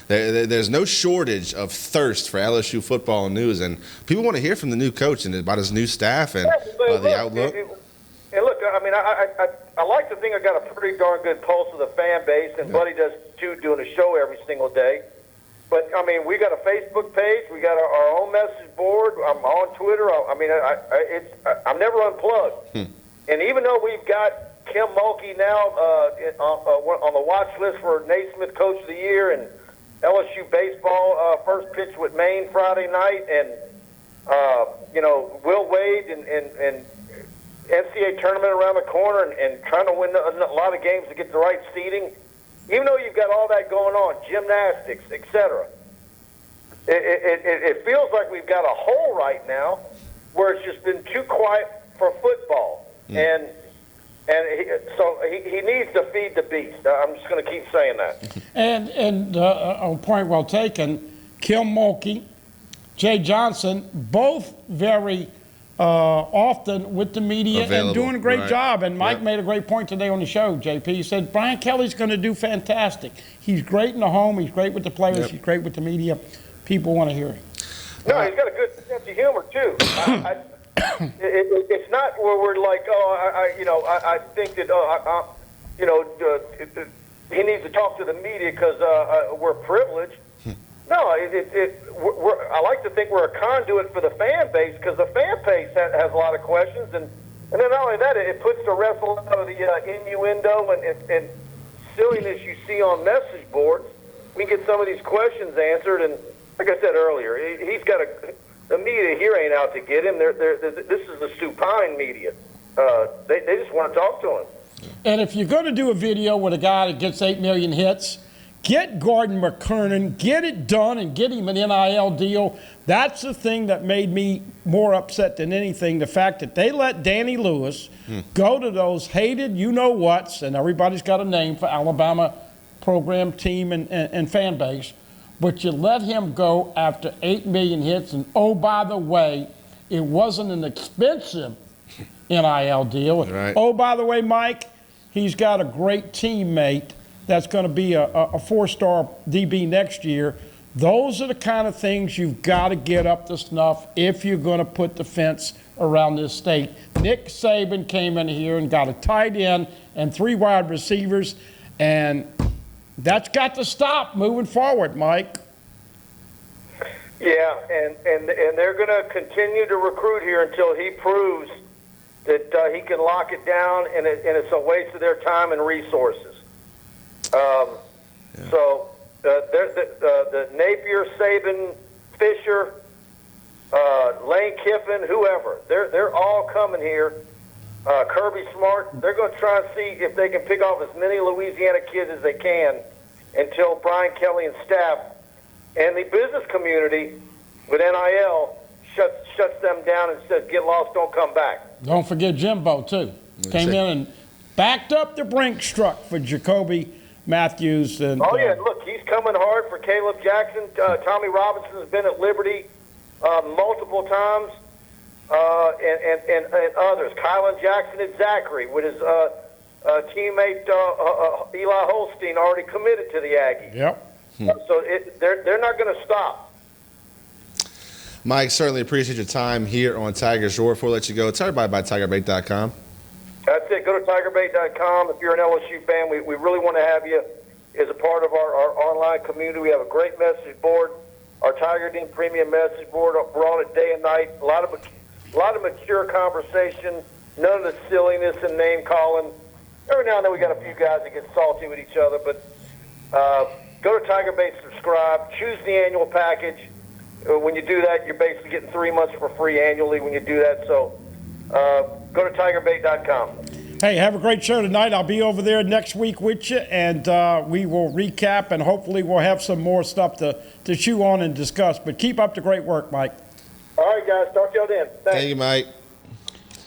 There's no shortage of thirst for LSU football news, and people want to hear from the new coach and about his new staff and the outlook. And look, I like to think I got a pretty darn good pulse of the fan base, and Buddy does too, doing a show every single day. But, we got a Facebook page. We got our own message board. I'm on Twitter. I'm never unplugged. And even though we've got Kim Mulkey now on the watch list for Naismith Coach of the Year and LSU baseball first pitch with Maine Friday night, and, Will Wade and NCAA tournament around the corner and trying to win a lot of games to get the right seeding, even though you've got all that going on, gymnastics, etc., it feels like we've got a hole right now where it's just been too quiet for football. And so he needs to feed the beast. I'm just going to keep saying that. And a point well taken, Kim Mulkey, Jay Johnson, both very often with the media and doing a great job. And Mike made a great point today on the show, JP. He said, Brian Kelly's going to do fantastic. He's great in the home. He's great with the players. He's great with the media. People want to hear him. No, he's got a good sense of humor, too. It's not where we're like, I think that, he needs to talk to the media because we're privileged. No, I like to think we're a conduit for the fan base because the fan base has a lot of questions, and then not only that, it puts the wrestle out of the innuendo and silliness you see on message boards. We can get some of these questions answered, and like I said earlier, the media here ain't out to get him. This is the supine media. They just want to talk to him. And if you're going to do a video with a guy that gets 8 million hits, get Gordon McKernan, get it done, and get him an NIL deal. That's the thing that made me more upset than anything, the fact that they let Danny Lewis go to those hated you-know-whats, and everybody's got a name for Alabama program, team, and fan base, but you let him go after 8 million hits, and oh, by the way, it wasn't an expensive NIL deal. Right. Oh, by the way, Mike, he's got a great teammate that's going to be a 4-star DB next year. Those are the kind of things you've got to get up to snuff if you're going to put the fence around this state. Nick Saban came in here and got a tight end and 3 wide receivers, and that's got to stop moving forward, Mike. Yeah, and they're going to continue to recruit here until he proves that he can lock it down, and it's a waste of their time and resources. So the Napier, Saban, Fisher, Lane Kiffin, whoever, they're all coming here. Kirby Smart, they're going to try and see if they can pick off as many Louisiana kids as they can until Brian Kelly and staff and the business community with NIL shuts them down and says, get lost, don't come back. Don't forget Jimbo, too. Came in and backed up the Brinks truck for Jacoby Matthews. And, look, he's coming hard for Caleb Jackson. Tommy Robinson has been at Liberty multiple times, and others. Kylan Jackson at Zachary with his teammate Eli Holstein already committed to the Aggies. Yep. So they're not going to stop. Mike, certainly appreciate your time here on Tigers Roar. Before I let you go, tell everybody about TigerBait.com. That's it. Go to TigerBait.com. If you're an LSU fan, we really want to have you as a part of our online community. We have a great message board, our Tiger Team Premium message board. We're on it day and night. A lot of mature conversation, none of the silliness and name calling. Every now and then we got a few guys that get salty with each other, but go to TigerBait, subscribe, choose the annual package. When you do that, you're basically getting 3 months for free annually when you do that. So go to TigerBait.com. Hey, have a great show tonight. I'll be over there next week with you, and we will recap, and hopefully we'll have some more stuff to chew on and discuss. But keep up the great work, Mike. All right, guys. Talk to y'all then. Thanks. Thank you, Mike.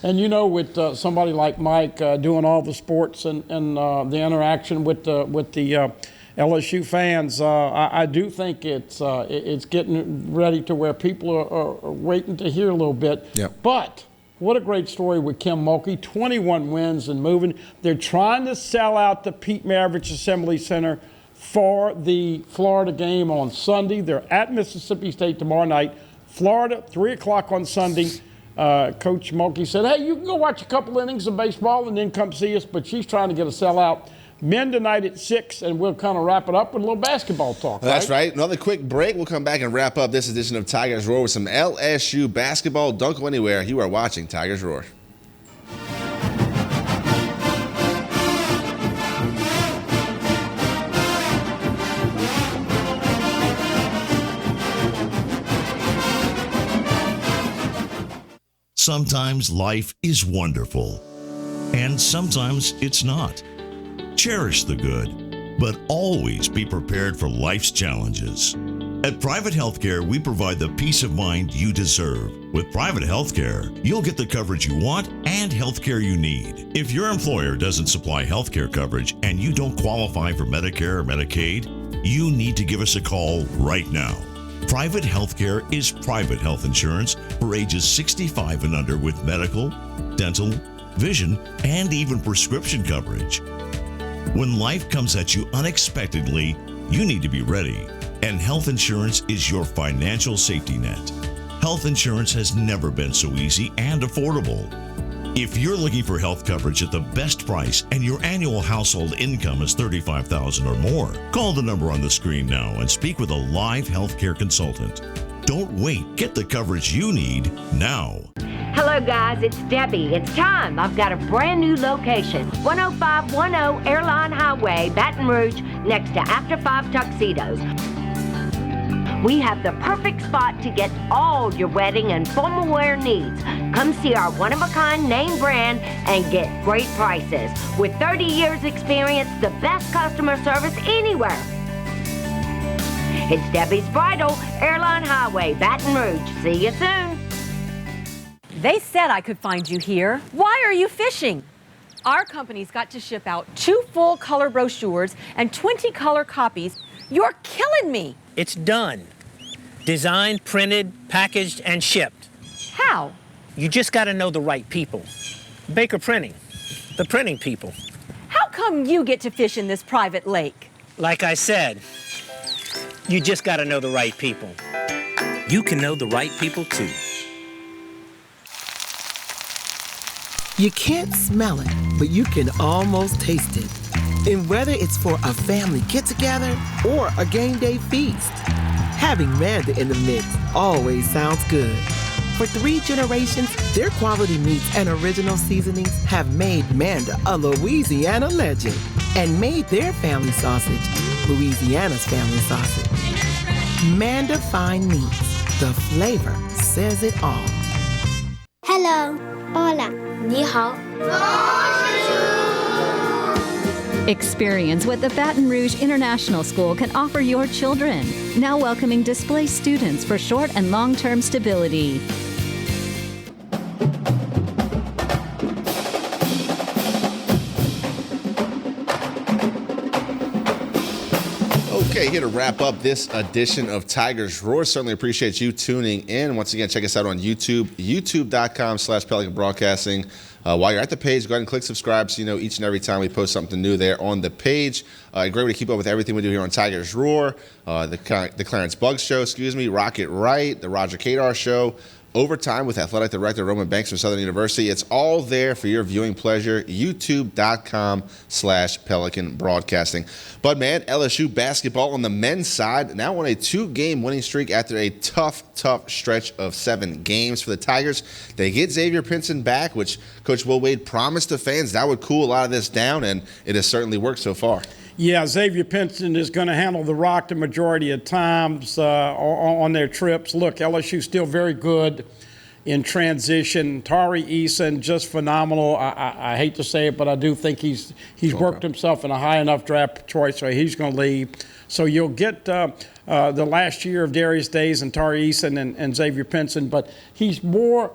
And with somebody like Mike doing all the sports and the interaction with the LSU fans, I do think it's getting ready to where people are waiting to hear a little bit. Yep. But what a great story with Kim Mulkey, 21 wins and moving. They're trying to sell out the Pete Maravich Assembly Center for the Florida game on Sunday. They're at Mississippi State tomorrow night. Florida, 3 o'clock on Sunday. Coach Mulkey said, hey, you can go watch a couple innings of baseball and then come see us, but she's trying to get a sellout. Men tonight at 6, and we'll kind of wrap it up with a little basketball talk. That's right. Another quick break. We'll come back and wrap up this edition of Tigers Roar with some LSU basketball. Don't go anywhere. You are watching Tigers Roar. Sometimes life is wonderful, and sometimes it's not. Cherish the good, but always be prepared for life's challenges. At Private Healthcare, we provide the peace of mind you deserve. With Private Healthcare, you'll get the coverage you want and healthcare you need. If your employer doesn't supply healthcare coverage and you don't qualify for Medicare or Medicaid, you need to give us a call right now. Private Healthcare is private health insurance for ages 65 and under with medical, dental, vision, and even prescription coverage. When life comes at you unexpectedly, you need to be ready, and health insurance is your financial safety net. Health insurance has never been so easy and affordable. If you're looking for health coverage at the best price and your annual household income is $35,000 or more, call the number on the screen now and speak with a live healthcare consultant. Don't wait. Get the coverage you need now. Hello, guys. It's Debbie. It's time. I've got a brand new location. 10510 Airline Highway, Baton Rouge, next to After 5 Tuxedos. We have the perfect spot to get all your wedding and formal wear needs. Come see our one-of-a-kind name brand and get great prices. With 30 years experience, the best customer service anywhere. It's Debbie's Bridal, Airline Highway, Baton Rouge. See you soon. They said I could find you here. Why are you fishing? Our company's got to ship out 2 full color brochures and 20 color copies. You're killing me. It's done. Designed, printed, packaged, and shipped. How? You just got to know the right people. Baker Printing, the printing people. How come you get to fish in this private lake? Like I said, you just got to know the right people. You can know the right people too. You can't smell it, but you can almost taste it. And whether it's for a family get-together or a game day feast, having Manda in the mix always sounds good. For 3 generations, their quality meats and original seasonings have made Manda a Louisiana legend and made their family sausage Louisiana's family sausage. Manda Fine Meats, the flavor says it all. Hello. Hola. 你好. Experience what the Baton Rouge International School can offer your children. Now welcoming displaced students for short and long-term stability. Okay, here to wrap up this edition of Tigers Roar. Certainly appreciate you tuning in. Once again, check us out on YouTube, youtube.com/Pelican Broadcasting. While you're at the page, go ahead and click subscribe so you know each and every time we post something new there on the page. A great way to keep up with everything we do here on Tigers Roar, the Clarence Buggs Show, Rocket Right, the Roger Kadar Show, Overtime with Athletic Director Roman Banks from Southern University. It's all there for your viewing pleasure. YouTube.com/Pelican Broadcasting. But man, LSU basketball on the men's side now on a 2-game winning streak after a tough stretch of 7 games for the Tigers. They get Xavier Pinson back, which Coach Will Wade promised the fans that would cool a lot of this down, and it has certainly worked so far. Yeah, Xavier Pinson is going to handle the rock the majority of times on their trips. Look, LSU still very good in transition. Tari Eason, just phenomenal. I hate to say it, but I do think he's worked himself in a high enough draft choice, so he's going to leave. So you'll get the last year of Darius Days and Tari Eason and Xavier Pinson, but he's more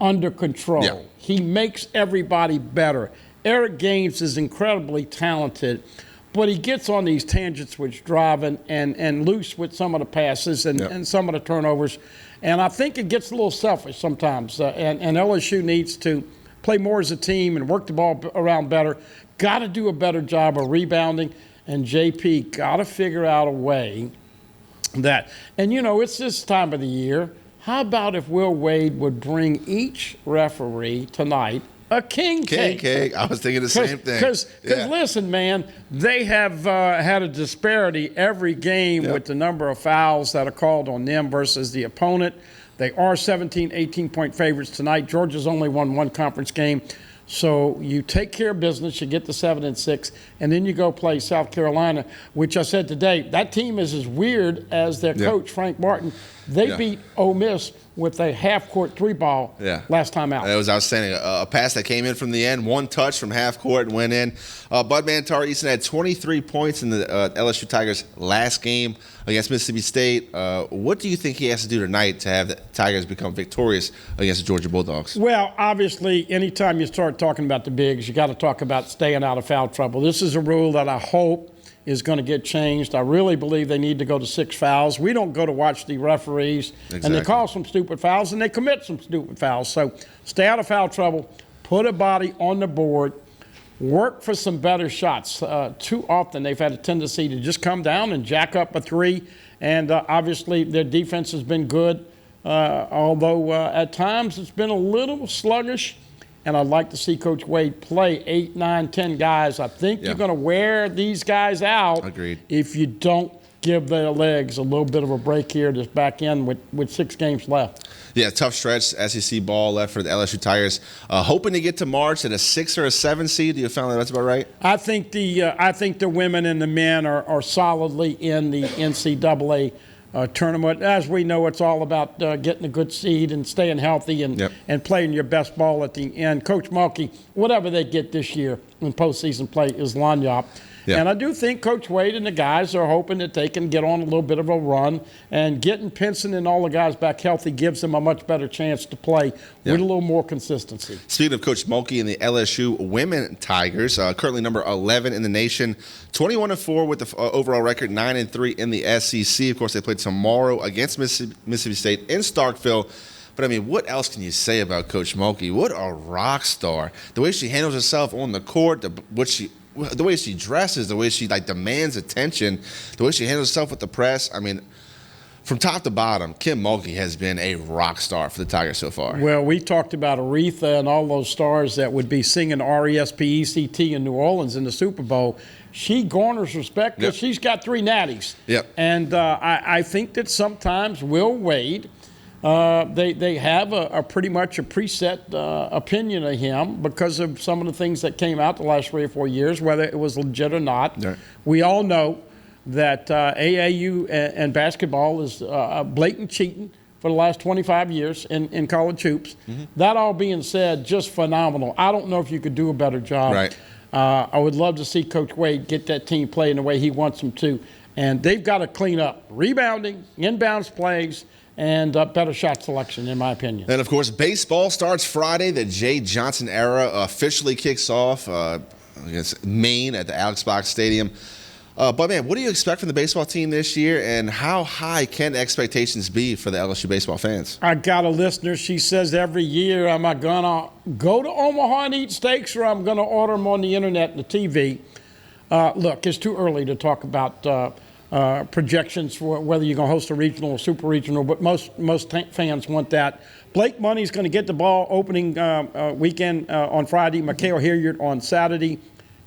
under control. Yeah. He makes everybody better. Eric Gaines is incredibly talented, but he gets on these tangents with driving and loose with some of the passes and some of the turnovers. And I think it gets a little selfish sometimes. And LSU needs to play more as a team and work the ball around better. Got to do a better job of rebounding. And JP got to figure out a way that, and you know, it's this time of the year. How about if Will Wade would bring each referee tonight a king cake? I was thinking the same thing. Because listen, man, they have had a disparity every game with the number of fouls that are called on them versus the opponent. They are 17, 18-point favorites tonight. Georgia's only won 1 conference game. So you take care of business, you get the 7-6, and then you go play South Carolina, which I said today, that team is as weird as their coach, Frank Martin. They beat Ole Miss with a half-court 3-ball last time out. It was outstanding. A pass that came in from the end, 1 touch from half-court and went in. Budman Tari Eason had 23 points in the LSU Tigers' last game against Mississippi State. What do you think he has to do tonight to have the Tigers become victorious against the Georgia Bulldogs? Well, obviously, anytime you start talking about the bigs, you got to talk about staying out of foul trouble. This is a rule that I hope is going to get changed. I really believe they need to go to 6 fouls. We don't go to watch the referees, and they call some stupid fouls, and they commit some stupid fouls. So stay out of foul trouble, put a body on the board, work for some better shots. Too often they've had a tendency to just come down and jack up a 3, and obviously their defense has been good, although at times it's been a little sluggish. and I'd like to see Coach Wade play 8, 9, 10 guys. I think you're going to wear these guys out. Agreed. If you don't give their legs a little bit of a break here this back end with 6 games left. Yeah, tough stretch. SEC ball left for the LSU Tigers. Hoping to get to March at a 6 or a 7 seed. Do you feel like that's about right? I think the women and the men are solidly in the NCAA tournament. As we know, it's all about getting a good seed and staying healthy and playing your best ball at the end. Coach Mulkey, whatever they get this year in postseason play is lanyard. Yeah. And I do think Coach Wade and the guys are hoping that they can get on a little bit of a run, and getting Pinson and all the guys back healthy gives them a much better chance to play with a little more consistency. Speaking of Coach Mulkey and the LSU women Tigers, currently number 11 in the nation, 21-4 with the overall record, 9-3 in the SEC. Of course, they play tomorrow against Mississippi State in Starkville. But, I mean, what else can you say about Coach Mulkey? What a rock star. The way she handles herself on the court, the way she dresses, the way she demands attention, the way she handles herself with the press. I mean, from top to bottom, Kim Mulkey has been a rock star for the Tigers so far. Well, we talked about Aretha and all those stars that would be singing R-E-S-P-E-C-T in New Orleans in the Super Bowl. She garners respect because she's got 3 natties. Yep. And I think that sometimes Will Wade, they have a pretty much a preset opinion of him because of some of the things that came out the last 3 or 4 years, whether it was legit or not. Right. We all know that AAU and basketball is blatant cheating for the last 25 years in college hoops. Mm-hmm. That all being said, just phenomenal. I don't know if you could do a better job. Right. I would love to see Coach Wade get that team playing the way he wants them to. And they've got to clean up rebounding, inbounds plays, and better shot selection, in my opinion. And, of course, baseball starts Friday. The Jay Johnson era officially kicks off against Maine at the Alex Box Stadium. But, man, what do you expect from the baseball team this year, and how high can expectations be for the LSU baseball fans? I got a listener. She says every year, am I going to go to Omaha and eat steaks, or I'm going to order them on the internet and the TV? Look, it's too early to talk about projections for whether you're going to host a regional or super regional, but most fans want that. Blake Money's going to get the ball opening weekend on Friday, Mikhail Hilliard on Saturday,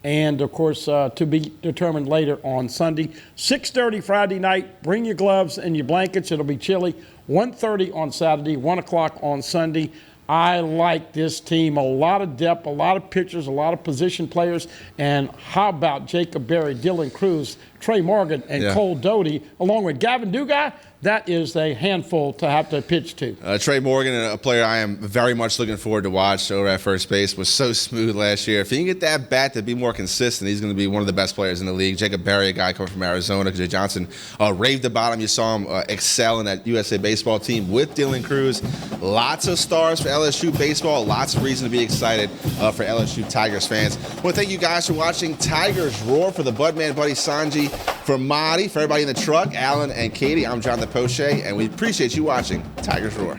and, of course, to be determined later on Sunday. 6:30 Friday night, bring your gloves and your blankets. It'll be chilly. 1:30 on Saturday, 1 o'clock on Sunday. I like this team. A lot of depth, a lot of pitchers, a lot of position players. And how about Jacob Berry, Dylan Cruz, Trey Morgan, and Cole Doty, along with Gavin Dugas? That is a handful to have to pitch to. Trey Morgan, a player I am very much looking forward to watch over at first base, was so smooth last year. If he can get that bat to be more consistent, he's going to be one of the best players in the league. Jacob Berry, a guy coming from Arizona, Jay Johnson raved about him. You saw him excel in that USA baseball team with Dylan Cruz. Lots of stars for LSU baseball. Lots of reason to be excited for LSU Tigers fans. I want to thank you guys for watching Tigers Roar. For the Budman Buddy Songy, for Marty, for everybody in the truck, Alan and Katie, I'm Jonathan Poche, and we appreciate you watching Tigers Roar.